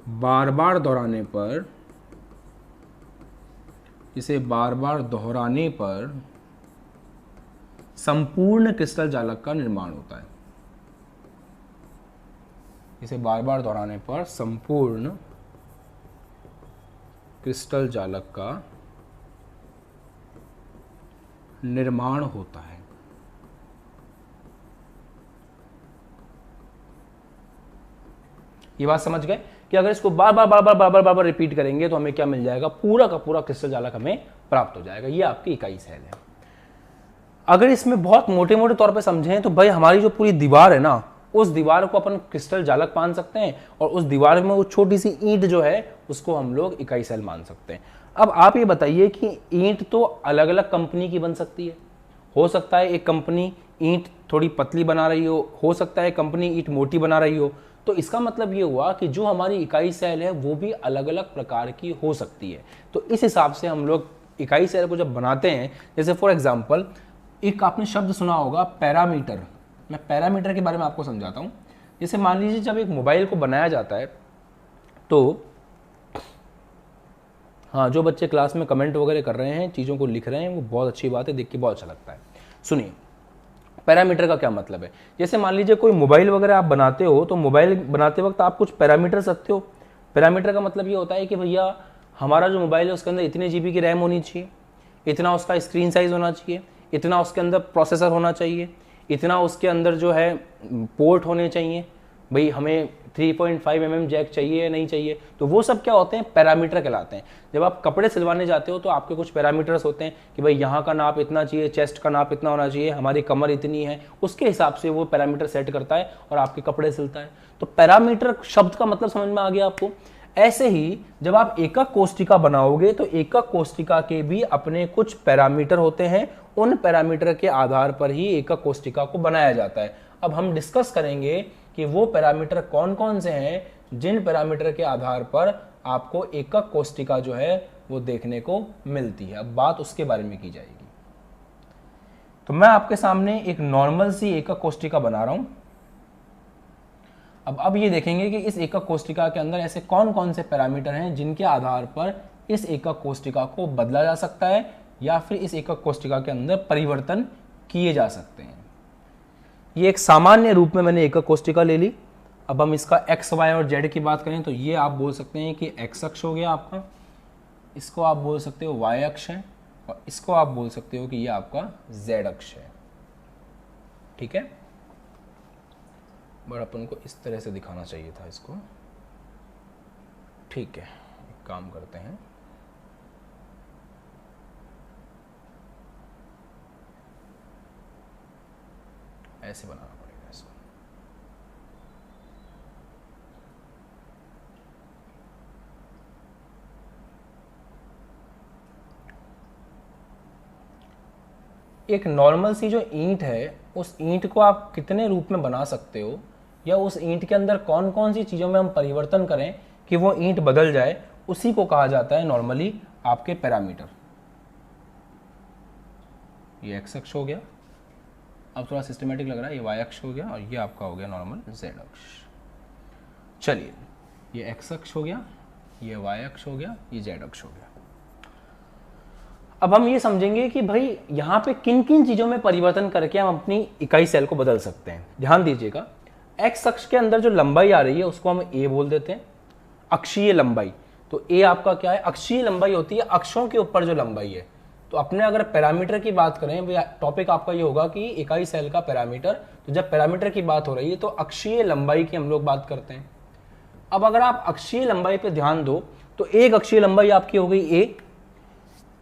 बार बार दोहराने पर संपूर्ण क्रिस्टल जालक का निर्माण होता है। इसे बार बार दोहराने पर संपूर्ण क्रिस्टल जालक का निर्माण होता है। ये बात समझ गए कि अगर इसको बार बार रिपीट करेंगे तो हमें क्या मिल जाएगा? पूरा का पूरा क्रिस्टल जालक हमें प्राप्त हो जाएगा। ये आपकी इकाई सेल है। अगर इसमें बहुत मोटे मोटे तौर पे समझें तो भाई हमारी जो पूरी दीवार है ना, उस दीवार को अपन क्रिस्टल जालक मान सकते हैं और उस दीवार में वो छोटी सी ईंट जो है उसको हम लोग इकाई सेल मान सकते हैं। अब आप ये बताइए कि ईंट तो अलग अलग कंपनी की बन सकती है। हो सकता है एक कंपनी ईंट थोड़ी पतली बना रही हो सकता है कंपनी ईंट मोटी बना रही हो। तो इसका मतलब ये हुआ कि जो हमारी इकाई सेल है वो भी अलग अलग प्रकार की हो सकती है। तो इस हिसाब से हम लोग इकाई सेल को जब बनाते हैं, जैसे फॉर एग्जाम्पल एक आपने शब्द सुना होगा पैरामीटर। मैं पैरामीटर के बारे में आपको समझाता हूँ। जैसे मान लीजिए जब एक मोबाइल को बनाया जाता है तो हाँ, जो बच्चे क्लास में कमेंट वगैरह कर रहे हैं, चीज़ों को लिख रहे हैं, वो बहुत अच्छी बात है, देख के बहुत अच्छा लगता है। सुनिए, पैरामीटर का क्या मतलब है। जैसे मान लीजिए कोई मोबाइल वगैरह आप बनाते हो तो मोबाइल बनाते वक्त आप कुछ पैरामीटर रखते हो। पैरामीटर का मतलब ये होता है कि भैया हमारा जो मोबाइल है उसके अंदर इतने GB की रैम होनी चाहिए, इतना उसका स्क्रीन साइज होना चाहिए, इतना उसके अंदर प्रोसेसर होना चाहिए, इतना उसके अंदर जो है पोर्ट होने चाहिए, भाई हमें 3.5 mm जैक चाहिए या नहीं चाहिए, तो वो सब क्या होते हैं, पैरामीटर कहलाते हैं। जब आप कपड़े सिलवाने जाते हो तो आपके कुछ पैरामीटर्स होते हैं कि भाई यहाँ का नाप इतना चाहिए, चेस्ट का नाप इतना होना चाहिए, हमारी कमर इतनी है, उसके हिसाब से वो पैरामीटर सेट करता है और आपके कपड़े सिलता है। तो पैरामीटर शब्द का मतलब समझ में आ गया आपको। ऐसे ही जब आप एकक कोष्टिका बनाओगे तो एकक कोष्टिका के भी अपने कुछ पैरामीटर होते हैं, उन पैरामीटर के आधार पर ही एकक कोष्टिका को बनाया जाता है। अब हम डिस्कस करेंगे कि वो पैरामीटर कौन कौन से हैं जिन पैरामीटर के आधार पर आपको एकक कोष्टिका जो है वो देखने को मिलती है। अब बात उसके बारे में की जाएगी। तो मैं आपके सामने एक नॉर्मल सी एकक कोष्टिका बना रहा हूं। अब ये देखेंगे कि इस एकक कोष्टिका के अंदर ऐसे कौन कौन से पैरामीटर हैं जिनके आधार पर इस एकक कोष्टिका को बदला जा सकता है या फिर इस एकक कोष्टिका के अंदर परिवर्तन किए जा सकते हैं। ये एक सामान्य रूप में मैंने एकक कोष्टिका ले ली। अब हम इसका एक्स, वाई और जेड की बात करें तो ये आप बोल सकते हैं कि एक्स अक्ष हो गया आपका, इसको आप बोल सकते हो वाई अक्ष है, और इसको आप बोल सकते हो कि ये आपका जेड अक्ष है। ठीक है, बट अपन को इस तरह से दिखाना चाहिए था इसको। ठीक है, एक काम करते हैं, ऐसे बनाना पड़ेगा इसको। एक नॉर्मल सी जो ईंट है, उस ईंट को आप कितने रूप में बना सकते हो या उस ईंट के अंदर कौन कौन सी चीज़ों में हम परिवर्तन करें कि वो ईंट बदल जाए, उसी को कहा जाता है नॉर्मली आपके पैरामीटर। ये एक्स अक्ष हो गया, अब थोड़ा सिस्टमेटिक लग रहा है, ये वाई अक्ष हो गया और ये आपका हो गया नॉर्मल जेड अक्ष। चलिए, ये एक्स अक्ष हो गया, ये वाई अक्ष हो गया, ये जेड अक्ष हो गया। अब हम ये समझेंगे कि भाई यहाँ पे किन किन चीज़ों में परिवर्तन करके हम अपनी इकाई सेल को बदल सकते हैं। ध्यान दीजिएगा, एक्स अक्ष के अंदर जो लंबाई आ रही है उसको हम ए बोल देते हैं, अक्षीय लंबाई। तो ए आपका क्या है, अक्षीय लंबाई होती है अक्षों के ऊपर जो लंबाई है। तो अपने अगर पैरामीटर की बात करें, टॉपिक आपका ये होगा कि इकाई सेल का पैरामीटर, तो जब पैरामीटर की बात हो रही है तो अक्षीय लंबाई की हम लोग बात करते हैं। अब अगर आप अक्षीय लंबाई पे ध्यान दो तो एक अक्षीय लंबाई आपकी हो गई ए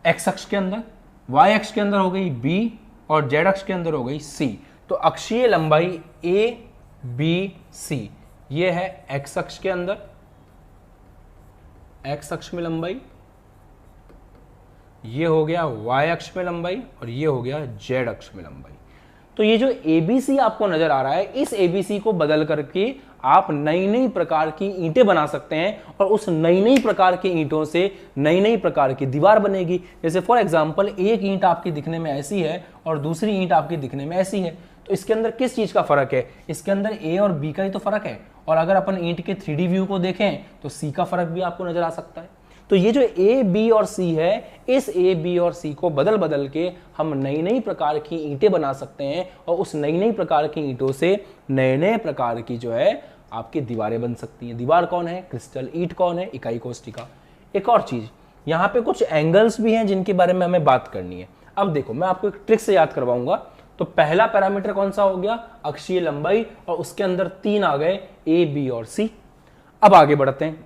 एक्स अक्ष के अंदर, वाई अक्ष के अंदर हो गई बी और जेड अक्ष के अंदर हो गई सी। तो अक्षीय लंबाई ए बी सी ये है एक्स अक्ष के अंदर, एक्स अक्ष में लंबाई, ये हो गया वाई अक्ष में लंबाई और ये हो गया जेड अक्ष में लंबाई। तो ये जो एबीसी आपको नजर आ रहा है, इस एबीसी को बदल करके आप नई नई प्रकार की ईंटें बना सकते हैं और उस नई नई प्रकार की ईंटों से नई नई प्रकार की दीवार बनेगी। जैसे फॉर एग्जांपल एक ईंट आपकी दिखने में ऐसी है और दूसरी ईंट आपकी दिखने में ऐसी है, तो इसके अंदर किस चीज का फर्क है, इसके अंदर ए और बी का ही तो फर्क है। और अगर अपन ईंट के 3D व्यू को देखें तो सी का फर्क भी आपको नजर आ सकता है। तो ये जो ए बी और सी है, इस ए बी और सी को बदल बदल के हम नई नई प्रकार की ईंटें बना सकते हैं और उस नई नई प्रकार की ईंटों से नए नए प्रकार की जो है आपकी दीवारें बन सकती हैं। दीवार कौन है, क्रिस्टल। ईंट कौन है, इकाई कोष्टिका। एक और चीज, यहाँ पे कुछ एंगल्स भी हैं जिनके बारे में हमें बात करनी है। अब देखो, मैं आपको एक ट्रिक से याद करवाऊंगा। तो पहला पैरामीटर कौन सा हो गया, अक्षीय लंबाई, और उसके अंदर 3 आ गए, ए बी और सी। अब आगे बढ़ते हैं।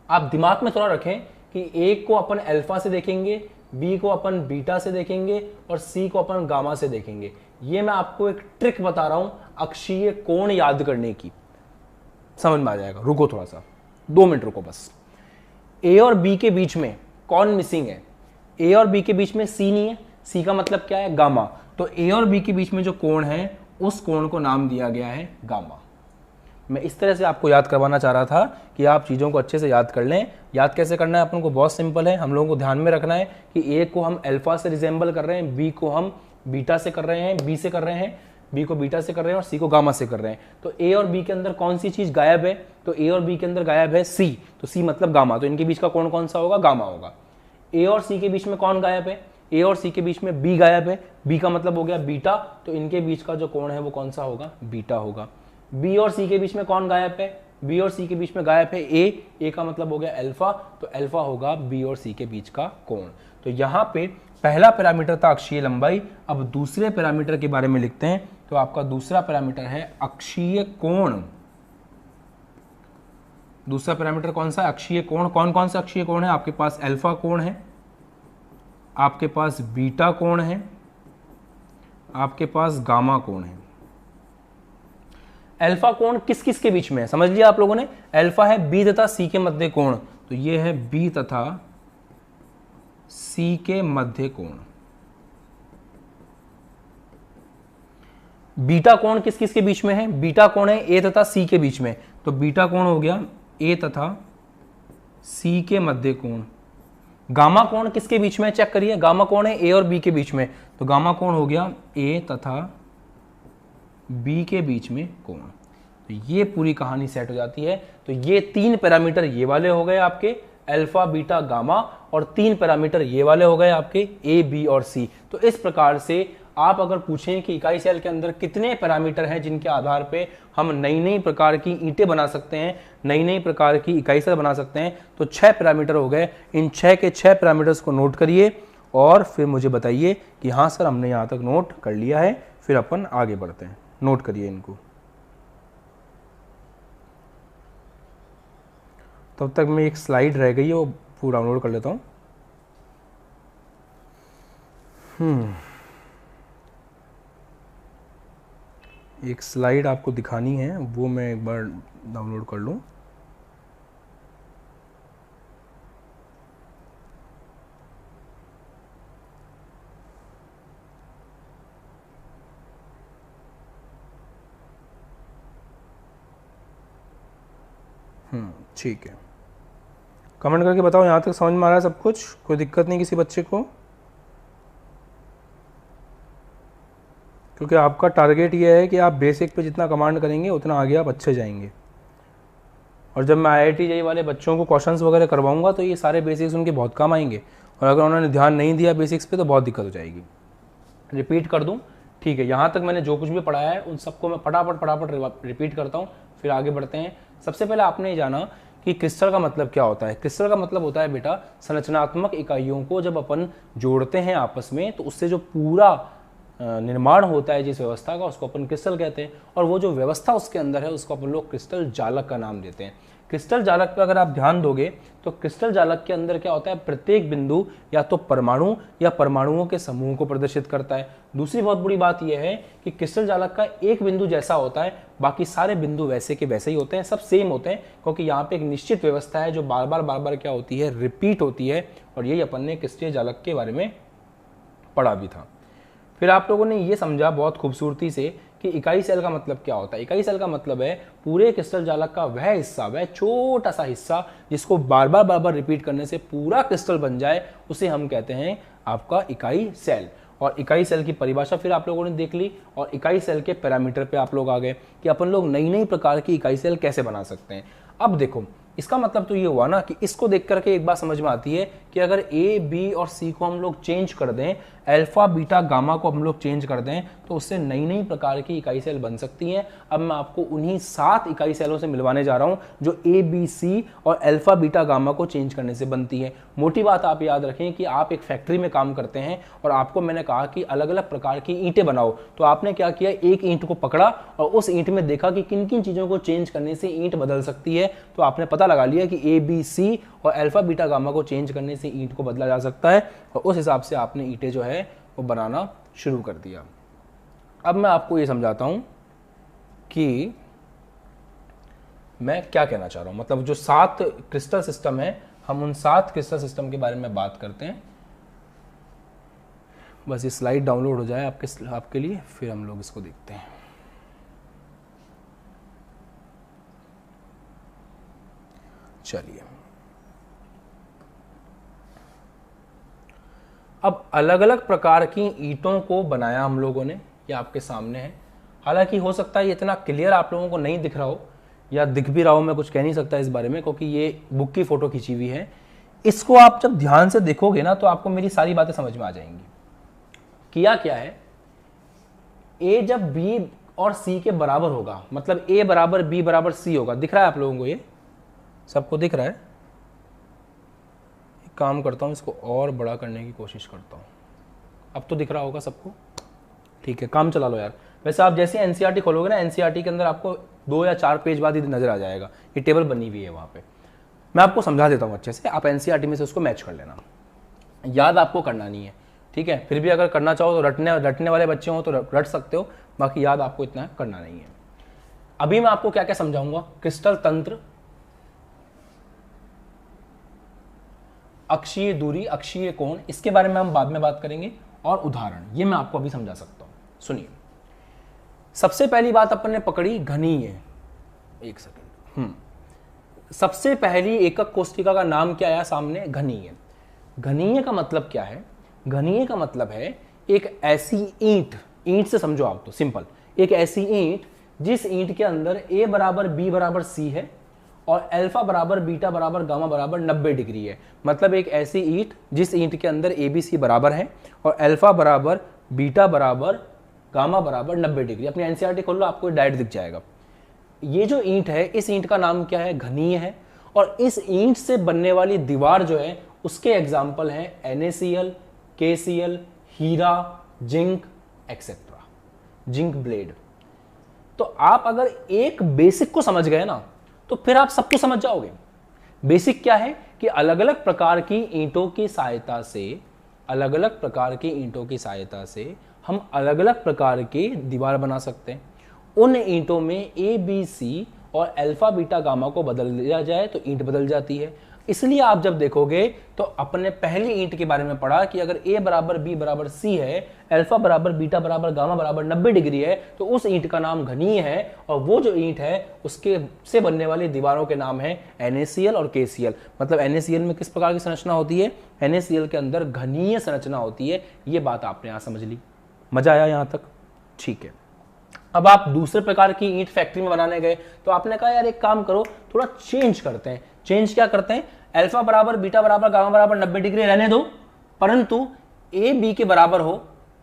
आप दिमाग में थोड़ा रखें कि ए को अपन अल्फा से देखेंगे, बी को अपन बीटा से देखेंगे और सी को अपन गामा से देखेंगे। ये मैं आपको एक ट्रिक बता रहा हूं अक्षीय कोण याद करने की, समझ में आ जाएगा। रुको थोड़ा सा, 2 मिनट रुको बस। ए और बी के बीच में कौन मिसिंग है, ए और बी के बीच में सी नहीं है। सी का मतलब क्या है, गामा। तो ए और बी के बीच में जो कोण है उस कोण को नाम दिया गया है गामा। मैं इस तरह से आपको याद करवाना चाह रहा था कि आप चीज़ों को अच्छे से याद कर लें। याद कैसे करना है अपन को, बहुत सिंपल है। हम लोगों को ध्यान में रखना है कि ए को हम अल्फा से रिजेंबल कर रहे हैं, बी को हम बीटा से कर रहे हैं, बी से कर रहे हैं, बी को बीटा से कर रहे हैं और सी को गामा से कर रहे हैं। तो ए और बी के अंदर कौन सी चीज गायब है, तो ए और बी के अंदर गायब है सी। तो सी मतलब गामा, तो इनके बीच का कोण कौन सा होगा, गामा होगा। ए और सी के बीच में कौन गायब है, ए और सी के बीच में बी गायब है। बी का मतलब हो गया बीटा, तो इनके बीच का जो कोण है वो कौन सा होगा, बीटा होगा। बी और सी के बीच में कौन गायब है, बी और सी के बीच में गायब है ए का मतलब हो गया अल्फा, तो अल्फा होगा बी और सी के बीच का कोण। तो यहाँ पे पहला पैरामीटर था अक्षीय लंबाई। अब दूसरे पैरामीटर के बारे में लिखते हैं। तो आपका दूसरा पैरामीटर है अक्षीय कोण। दूसरा पैरामीटर कौन सा? अक्षीय कोण। कौन कौन सा अक्षीय कोण है? आपके पास अल्फा कोण है, आपके पास बीटा कोण है, आपके पास गामा कोण है। अल्फा कोण किस किस के बीच में है समझ लिया आप लोगों ने? अल्फा है बी तथा सी के मध्य कोण, तो ये है बी तथा सी के मध्य कोण। बीटा कोण किस किस के बीच में है? बीटा कोण है ए तथा सी के बीच में, तो बीटा कोण हो गया ए तथा सी के मध्य कोण। गामा कोण किसके बीच में? चेक करिए, गामा कोण है ए और बी के बीच में, तो गामा कोण हो गया ए तथा बी के बीच में कोण। तो ये पूरी कहानी सेट हो जाती है। तो ये 3 पैरामीटर ये वाले हो गए आपके अल्फा बीटा गामा, और 3 पैरामीटर ये वाले हो गए आपके ए बी और सी। तो इस प्रकार से आप अगर पूछें कि इकाई सेल के अंदर कितने पैरामीटर हैं जिनके आधार पे हम नई नई प्रकार की ईंटें बना सकते हैं, नई नई प्रकार की इकाई सेल बना सकते हैं, तो 6 पैरामीटर हो गए। इन 6 के 6 पैरामीटर्स को नोट करिए और फिर मुझे बताइए कि हाँ सर हमने यहाँ तक नोट कर लिया है, फिर अपन आगे बढ़ते हैं। नोट करिए इनको। तब तक मैं एक स्लाइड रह गई है वो पूरा डाउनलोड कर लेता हूँ। एक स्लाइड आपको दिखानी है, वो मैं एक बार डाउनलोड कर लूँ। ठीक है, कमेंट करके बताओ यहाँ तक समझ में आ रहा है सब कुछ? कोई दिक्कत नहीं किसी बच्चे को? क्योंकि आपका टारगेट ये है कि आप बेसिक पे जितना कमांड करेंगे उतना आगे आप अच्छे जाएंगे। और जब मैं IIT JEE वाले बच्चों को क्वेश्चंस वगैरह करवाऊंगा तो ये सारे बेसिक्स उनके बहुत काम आएंगे, और अगर उन्होंने ध्यान नहीं दिया बेसिक्स पे तो बहुत दिक्कत हो जाएगी। रिपीट कर दूं? ठीक है, यहाँ तक मैंने जो कुछ भी पढ़ाया है उन सबको मैं फटाफट रिपीट करता हूँ, फिर आगे बढ़ते हैं। सबसे पहले आपने ये जाना कि क्रिस्टल का मतलब क्या होता है। क्रिस्टल का मतलब होता है बेटा संरचनात्मक इकाइयों को जब अपन जोड़ते हैं आपस में तो उससे जो पूरा निर्माण होता है जिस व्यवस्था का, उसको अपन क्रिस्टल कहते हैं। और वो जो व्यवस्था उसके अंदर है उसको अपन लोग क्रिस्टल जालक का नाम देते हैं। क्रिस्टल जालक पर अगर आप ध्यान दोगे तो क्रिस्टल जालक के अंदर क्या होता है, प्रत्येक बिंदु या तो परमाणु या परमाणुओं के समूह को प्रदर्शित करता है। दूसरी बहुत बड़ी बात यह है कि क्रिस्टल जालक का एक बिंदु जैसा होता है, बाकी सारे बिंदु वैसे के वैसे ही होते हैं, सब सेम होते हैं, क्योंकि यहाँ पे एक निश्चित व्यवस्था है जो बार बार क्या होती है, रिपीट होती है। और यही अपन ने क्रिस्टल जालक के बारे में पढ़ा भी था। फिर आप लोगों ने ये समझा बहुत खूबसूरती से कि इकाई सेल का मतलब क्या होता है। इकाई सेल का मतलब है पूरे क्रिस्टल जालक का वह हिस्सा, वह छोटा सा हिस्सा जिसको बार बार रिपीट करने से पूरा क्रिस्टल बन जाए, उसे हम कहते हैं आपका इकाई सेल। और इकाई सेल की परिभाषा फिर आप लोगों ने देख ली, और इकाई सेल के पैरामीटर पे आप लोग आ गए कि अपन लोग नई नई प्रकार की इकाई सेल कैसे बना सकते हैं। अब देखो, इसका मतलब तो ये हुआ ना कि इसको देख करके एक बात समझ में आती है कि अगर ए बी और सी को हम लोग चेंज कर दें, अल्फा बीटा गामा को हम लोग चेंज कर दें, तो उससे नई नई प्रकार की इकाई सेल बन सकती हैं। अब मैं आपको उन्हीं 7 इकाई सेलों से मिलवाने जा रहा हूं जो ए बी सी और अल्फा बीटा गामा को चेंज करने से बनती है। मोटी बात आप याद रखें कि आप एक फैक्ट्री में काम करते हैं और आपको मैंने कहा कि अलग अलग प्रकार की ईंटें बनाओ, तो आपने क्या किया, एक ईंट को पकड़ा और उस ईंट में देखा कि किन किन चीज़ों को चेंज करने से ईंट बदल सकती है। तो आपने पता लगा लिया कि ए बी सी और अल्फा बीटा गामा को चेंज करने से ईंट को बदला जा सकता है, और उस हिसाब से आपने ईंटें जो है वो बनाना शुरू कर दिया। अब मैं आपको ये समझाता हूं कि मैं क्या कहना चाह रहा हूं। मतलब जो 7 क्रिस्टल सिस्टम है, हम उन 7 क्रिस्टल सिस्टम के बारे में बात करते हैं। बस ये स्लाइड डाउनलोड हो जाए आपके लिए, फिर हम लोग इसको देखते हैं। चलिए, अब अलग अलग प्रकार की ईंटों को बनाया हम लोगों ने, ये आपके सामने है। हालांकि हो सकता है ये इतना क्लियर आप लोगों को नहीं दिख रहा हो, या दिख भी रहा हो, मैं कुछ कह नहीं सकता इस बारे में, क्योंकि ये बुक की फोटो खींची हुई है। इसको आप जब ध्यान से देखोगे ना तो आपको मेरी सारी बातें समझ में आ जाएंगी। किया क्या है, ए जब बी और सी के बराबर होगा, मतलब ए बराबर बी बराबर सी होगा। दिख रहा है आप लोगों को? ये सबको दिख रहा है? काम करता हूँ, इसको और बड़ा करने की कोशिश करता हूँ। अब तो दिख रहा होगा सबको? ठीक है, काम चला लो यार। वैसे आप जैसे एनसीईआरटी खोलोगे ना, एनसीईआरटी के अंदर आपको 2 या 4 पेज बाद ही नजर आ जाएगा, ये टेबल बनी हुई है वहां पे। मैं आपको समझा देता हूँ अच्छे से, आप एनसीईआरटी में से उसको मैच कर लेना। याद आपको करना नहीं है, ठीक है, फिर भी अगर करना चाहो तो रटने वाले बच्चे हो तो रट सकते हो, बाकी याद आपको इतना करना नहीं है। अभी मैं आपको क्या क्या समझाऊंगा, क्रिस्टल तंत्र, अक्षीय दूरी, अक्षीय कोण, इसके बारे में हम बाद में बात करेंगे, और उदाहरण ये मैं आपको अभी समझा सकता हूं। सुनिए, सबसे पहली बात अपन ने पकड़ी घनीय। एक सेकंड, सबसे पहली एकक कोष्टिका का नाम क्या आया सामने, घनीय। घनीय का मतलब क्या है, घनीय का मतलब है एक ऐसी ईंट, ईंट से समझो आप तो सिंपल, एक ऐसी ईंट जिस ईंट के अंदर a बराबर b बराबर c है और अल्फा बराबर बीटा बराबर गामा बराबर 90 डिग्री है। मतलब एक ऐसी ईंट जिस ईंट के अंदर a b c बराबर है और अल्फा बराबर बीटा बराबर गामा बराबर 90 डिग्री। अपनी एनसीईआरटी खोल लो, आपको डायरेक्ट दिख जाएगा। ये जो ईंट है, इस ईंट का नाम क्या है, घनीय है। और इस ईंट से बनने वाली दीवार जो है उसके एग्जाम्पल हैं NaCl, KCl, हीरा, जिंक एक्सेट्रा, जिंक ब्लेड। तो आप अगर एक बेसिक को समझ गए ना तो फिर आप सब कुछ समझ जाओगे। बेसिक क्या है कि अलग अलग प्रकार की ईंटों की सहायता से, अलग अलग प्रकार की ईंटों की सहायता से हम अलग अलग प्रकार की दीवार बना सकते हैं। उन ईंटों में A, B, C और अल्फा बीटा गामा को बदल दिया जाए तो ईंट बदल जाती है। इसलिए आप जब देखोगे तो अपने पहली ईंट के बारे में पढ़ा कि अगर A बराबर B बराबर C है, अल्फा बराबर बीटा बराबर गामा बराबर 90 डिग्री है, तो उस ईंट का नाम घनीय है। और वो जो ईंट है उसके से बनने वाली दीवारों के नाम है NaCl और KCl। मतलब NaCl में किस प्रकार की संरचना होती है, NaCl के अंदर घनीय संरचना होती है। ये बात आपने यहां समझ ली, मजा आया यहां तक, ठीक है। अब आप दूसरे प्रकार की ईंट फैक्ट्री में बनाने गए तो आपने कहा यार एक काम करो, थोड़ा चेंज करते हैं। चेंज क्या करते हैं, अल्फा बराबर बीटा बराबर गामा बराबर 90 डिग्री रहने दो, परंतु A B के बराबर हो,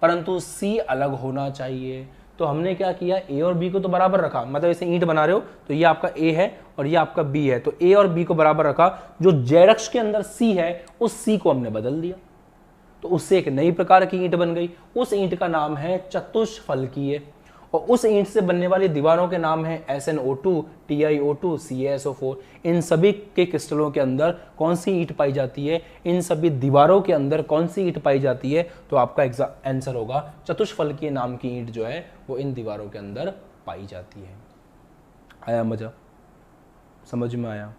परंतु C अलग होना चाहिए। तो हमने क्या किया, A और B को तो बराबर रखा, मतलब इसे ईंट बना रहे हो तो ये आपका A है और ये आपका B है, तो A और B को बराबर रखा। जो जेरक्स के अंदर C है उस C को हमने बदल दिया, तो उससे एक नई प्रकार की ईंट बन गई। उस ईंट का नाम है चतुष्फलकीय। और उस ईंट से बनने वाली दीवारों के नाम है SnO2, TiO2, CaSO4। इन सभी के क्रिस्टलों के अंदर कौन सी ईंट पाई जाती है, इन सभी दीवारों के अंदर कौन सी ईंट पाई जाती है, तो आपका आंसर होगा चतुष्फलकीय नाम की ईंट जो है वो इन दीवारों के अंदर पाई जाती है। आया मजा, समझ में आया?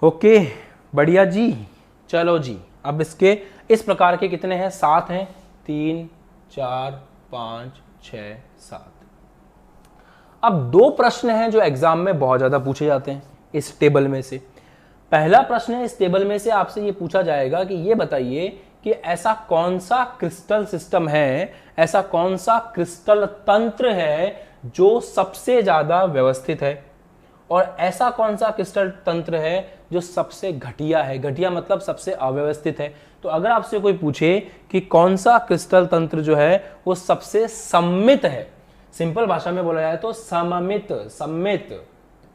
ओके, बढ़िया जी। चलो जी, अब इसके इस प्रकार के कितने हैं, 7 हैं, 3, 4, 5, 6, 7। अब 2 प्रश्न हैं जो एग्जाम में बहुत ज्यादा पूछे जाते हैं इस टेबल में से। पहला प्रश्न है, इस टेबल में से आपसे ये पूछा जाएगा कि ये बताइए कि ऐसा कौन सा क्रिस्टल सिस्टम है, ऐसा कौन सा क्रिस्टल तंत्र है जो सबसे ज्यादा व्यवस्थित है, और ऐसा कौन सा क्रिस्टल तंत्र है जो सबसे घटिया है। घटिया मतलब सबसे अव्यवस्थित है। तो अगर आपसे कोई पूछे कि कौन सा क्रिस्टल तंत्र जो है वो सबसे सममित है, सिंपल भाषा में बोला जाए तो सममित,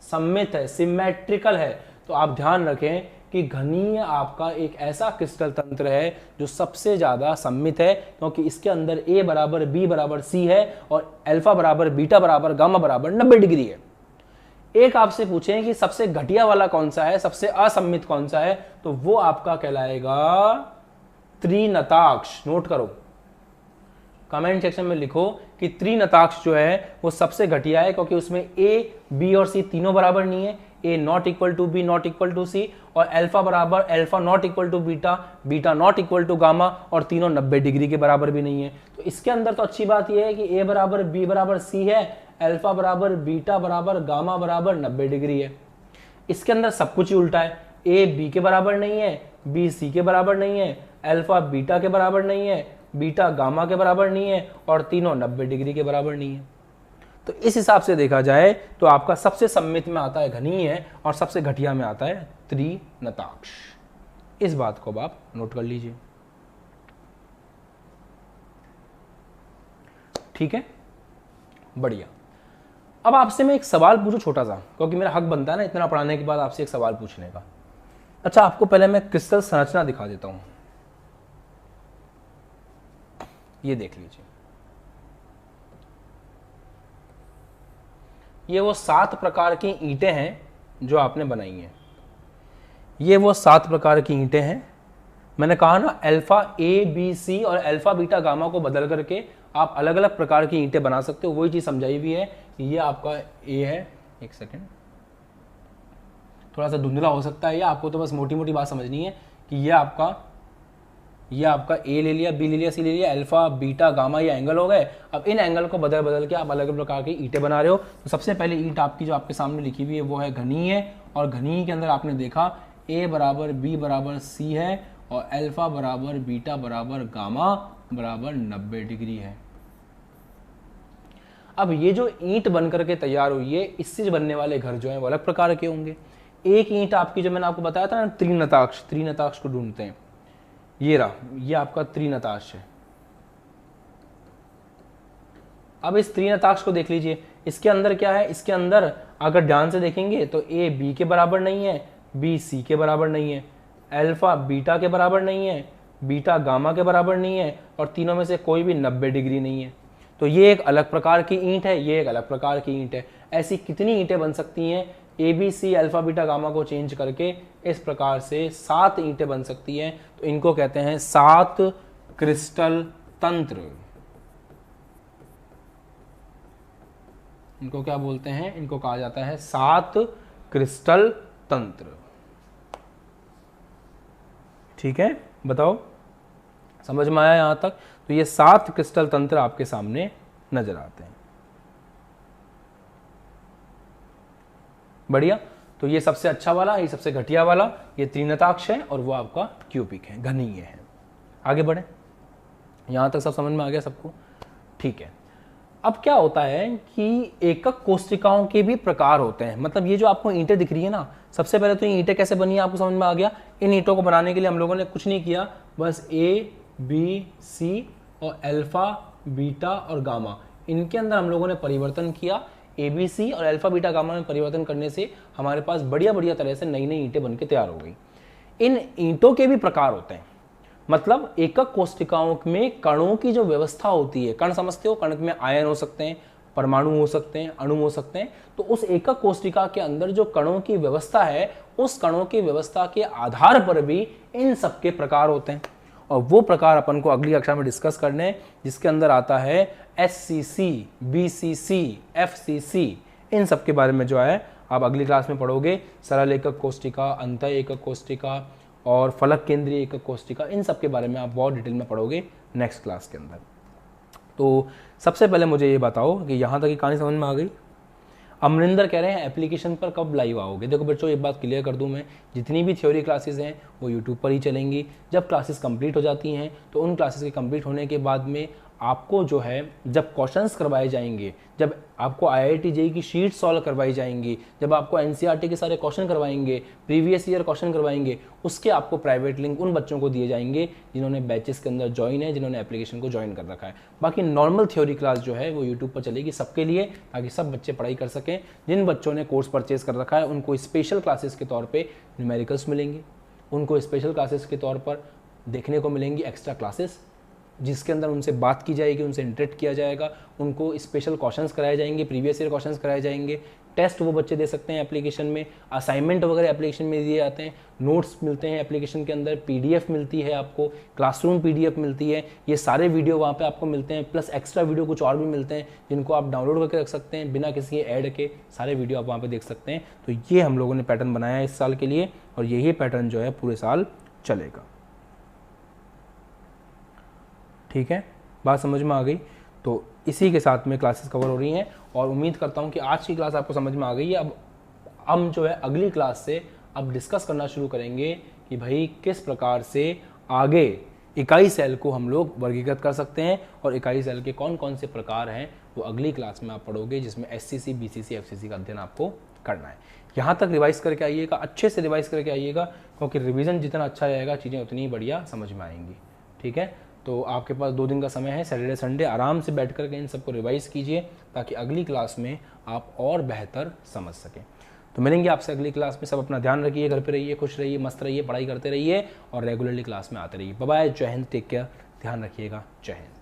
सम्मित है, सिमेट्रिकल है, तो आप ध्यान रखें कि घनीय आपका एक ऐसा क्रिस्टल तंत्र है जो सबसे ज्यादा सम्मित है, क्योंकि इसके अंदर A बराबर B बराबर C है और अल्फा बराबर बीटा बराबर गामा बराबर 90 डिग्री है। एक आपसे पूछें कि सबसे घटिया वाला कौन सा है, सबसे असम्मित कौन सा है, तो वो आपका कहलाएगा त्रिनताक्ष। नोट करो, कमेंट सेक्शन में लिखो कि त्रिनताक्ष जो है वो सबसे घटिया है, क्योंकि उसमें A, B और C तीनों बराबर नहीं है। A not equal to B not equal to C, और अल्फा बराबर alpha not equal to beta, beta not equal to gamma, और तीनों 90 डिग्री के बराबर भी नहीं है। तो इसके अंदर तो अच्छी बात यह है कि A बराबर B बराबर C है, अल्फा बराबर बीटा बराबर गामा बराबर 90 डिग्री है। इसके अंदर सब कुछ ही उल्टा है, A B के बराबर नहीं है, B C के बराबर नहीं है, अल्फा बीटा के बराबर नहीं है, बीटा गामा के बराबर नहीं है, और तीनों 90 डिग्री के बराबर नहीं है। तो इस हिसाब से देखा जाए तो आपका सबसे सम्मित में आता है घनीय और सबसे घटिया में आता है त्रिनताक्ष। इस बात को आप नोट कर लीजिए, ठीक है, बढ़िया। अब आपसे मैं एक सवाल पूछूं छोटा सा, क्योंकि मेरा हक बनता है ना इतना पढ़ाने के बाद आपसे एक सवाल पूछने का। अच्छा, आपको पहले मैं क्रिस्टल संरचना दिखा देता हूं, ये देख लीजिए। ये वो 7 प्रकार की ईंटें हैं जो आपने बनाई हैं। ये वो 7 प्रकार की ईंटें हैं। मैंने कहा ना अल्फा ए बी सी और अल्फा बीटा गामा को बदल करके आप अलग अलग प्रकार की ईंटें बना सकते हो। वही चीज समझाई हुई है कि ये आपका ए है। एक सेकेंड, थोड़ा सा धुंधला हो सकता है, या आपको तो बस मोटी मोटी बात समझनी है कि ये आपका ए ले लिया, बी ले लिया, सी ले लिया, अल्फा बीटा गामा ये एंगल हो गए। अब इन एंगल को बदल बदल के आप अलग अलग प्रकार की ईंटें बना रहे हो। तो सबसे पहले ईंट आपकी जो आपके सामने लिखी हुई है वो है घनीय, और घनीय के अंदर आपने देखा ए बराबर बी बराबर सी है और अल्फा बराबर बीटा बराबर गामा बराबर 90 डिग्री है। अब ये जो ईंट बन करके तैयार हुई है, इससे बनने वाले घर जो है वो अलग प्रकार के होंगे। एक ईंट आपकी जो मैंने आपको बताया था ना त्रिनताक्ष को ढूंढते हैं, ये रहा, ये आपका त्रिनताक्ष है। अब इस त्रिनताक्ष को देख लीजिए, इसके अंदर क्या है, इसके अंदर अगर ध्यान से देखेंगे तो ए बी के बराबर नहीं है, बी सी के बराबर नहीं है, अल्फा बीटा के बराबर नहीं है, बीटा गामा के बराबर नहीं है, और तीनों में से कोई भी 90 डिग्री नहीं है। तो ये एक अलग प्रकार की ईंट है, ये एक अलग प्रकार की ईंट है। ऐसी कितनी ईंटें बन सकती हैं? A B C alpha beta gamma को चेंज करके इस प्रकार से 7 ईंटें बन सकती हैं। तो इनको कहते हैं 7 क्रिस्टल तंत्र। इनको क्या बोलते हैं? इनको कहा जाता है 7 क्रिस्टल तंत्र। ठीक है, बताओ समझ में आया यहां तक? तो ये 7 क्रिस्टल तंत्र आपके सामने नजर आते हैं। बढ़िया। तो ये सबसे अच्छा वाला, ये सबसे घटिया वाला, ये त्रिनताक्ष है, और वो आपका क्यूबिक है, घनीय है। आगे बढ़े, यहां तक सब समझ में आ गया सबको? ठीक है। अब क्या होता है कि एकक कोष्टिकाओं के भी प्रकार होते हैं। मतलब ये जो आपको ईंटें दिख रही है ना, सबसे पहले तो ये ईंटें कैसे बनी है आपको समझ में आ गया। इन ईंटों को बनाने के लिए हम लोगों ने कुछ नहीं किया, बस ए बी सी और अल्फा बीटा और गामा, इनके अंदर हम लोगों ने परिवर्तन किया। ए बी सी और अल्फा बीटा गामा में परिवर्तन करने से हमारे पास बढ़िया बढ़िया तरह से नई नई ईंटें बन के तैयार हो गई। इन ईंटों के भी प्रकार होते हैं। मतलब एकक कोष्टिकाओं में कणों की जो व्यवस्था होती है, कण समझते हो, कण में आयन हो सकते हैं, परमाणु हो सकते हैं, अणु हो सकते हैं। तो उस एकक कोष्टिका के अंदर जो कणों की व्यवस्था है, उस कणों की व्यवस्था के आधार पर भी इन सबके प्रकार होते हैं। और वो प्रकार अपन को अगली कक्षा में डिस्कस करने हैं, जिसके अंदर आता है SCC, BCC, FCC। इन सब के बारे में जो है आप अगली क्लास में पढ़ोगे। सरल एकक कोष्टिका, अंतः एकक कोष्टिका और फलक केंद्रीय एकक कोष्टिका, इन सब के बारे में आप बहुत डिटेल में पढ़ोगे नेक्स्ट क्लास के अंदर। तो सबसे पहले मुझे ये बताओ कि यहाँ तक की कहानी समझ में आ गई? अमरिंदर कह रहे हैं एप्लीकेशन पर कब लाइव आओगे? देखो बच्चों, एक बात क्लियर कर दूं मैं, जितनी भी थ्योरी क्लासेस हैं वो यूट्यूब पर ही चलेंगी। जब क्लासेस कंप्लीट हो जाती हैं तो उन क्लासेस के कंप्लीट होने के बाद में आपको जो है, जब क्वेश्चंस करवाए जाएंगे, जब आपको IIT JEE की शीट सॉल्व करवाई जाएंगी, जब आपको NCERT के सारे क्वेश्चन करवाएंगे, प्रीवियस ईयर क्वेश्चन करवाएंगे, उसके आपको प्राइवेट लिंक उन बच्चों को दिए जाएंगे जिन्होंने बैचेस के अंदर ज्वाइन है, जिन्होंने एप्लीकेशन को ज्वाइन कर रखा है। बाकी नॉर्मल थ्योरी क्लास जो है वो यूट्यूब पर चलेगी सबके लिए, ताकि सब बच्चे पढ़ाई कर सकें। जिन बच्चों ने कोर्स परचेज कर रखा है उनको स्पेशल क्लासेस के तौर पर न्यूमेरिकल्स मिलेंगे, उनको स्पेशल क्लासेस के तौर पर देखने को मिलेंगी एक्स्ट्रा क्लासेस, जिसके अंदर उनसे बात की जाएगी, उनसे इंटरेक्ट किया जाएगा, उनको स्पेशल क्वेश्चंस कराए जाएंगे, प्रीवियस ईयर क्वेश्चंस कराए जाएंगे, टेस्ट वो बच्चे दे सकते हैं एप्लीकेशन में, असाइनमेंट वगैरह एप्लीकेशन में दिए जाते हैं, नोट्स मिलते हैं एप्लीकेशन के अंदर, PDF मिलती है आपको, क्लासरूम PDF मिलती है, ये सारे वीडियो वहाँ पे आपको मिलते हैं, प्लस एक्स्ट्रा वीडियो कुछ और भी मिलते हैं जिनको आप डाउनलोड करके रख सकते हैं बिना किसी ऐड के, सारे वीडियो आप वहाँ पर देख सकते हैं। तो ये हम लोगों ने पैटर्न बनाया है इस साल के लिए, और यही पैटर्न जो है पूरे साल चलेगा। ठीक है, बात समझ में आ गई? तो इसी के साथ में क्लासेस कवर हो रही हैं, और उम्मीद करता हूं कि आज की क्लास आपको समझ में आ गई है। अब हम जो है अगली क्लास से अब डिस्कस करना शुरू करेंगे कि भाई किस प्रकार से आगे इकाई सेल को हम लोग वर्गीकृत कर सकते हैं, और इकाई सेल के कौन कौन से प्रकार हैं वो अगली क्लास में आप पढ़ोगे, जिसमें SCC, BCC, FCC का अध्ययन आपको करना है। यहाँ तक रिवाइज करके आइएगा, अच्छे से रिवाइज करके आइएगा, क्योंकि रिवीजन जितना अच्छा रहेगा चीज़ें उतनी बढ़िया समझ में आएंगी। ठीक है, तो आपके पास 2 दिन का समय है, सैटरडे संडे, आराम से बैठ करके इन सबको रिवाइज कीजिए, ताकि अगली क्लास में आप और बेहतर समझ सकें। तो मिलेंगे आपसे अगली क्लास में। सब अपना ध्यान रखिए, घर पे रहिए, खुश रहिए, मस्त रहिए, पढ़ाई करते रहिए और रेगुलरली क्लास में आते रहिए। बाय बाय, जय हिंद, टेक केयर, ध्यान रखिएगा, जय हिंद।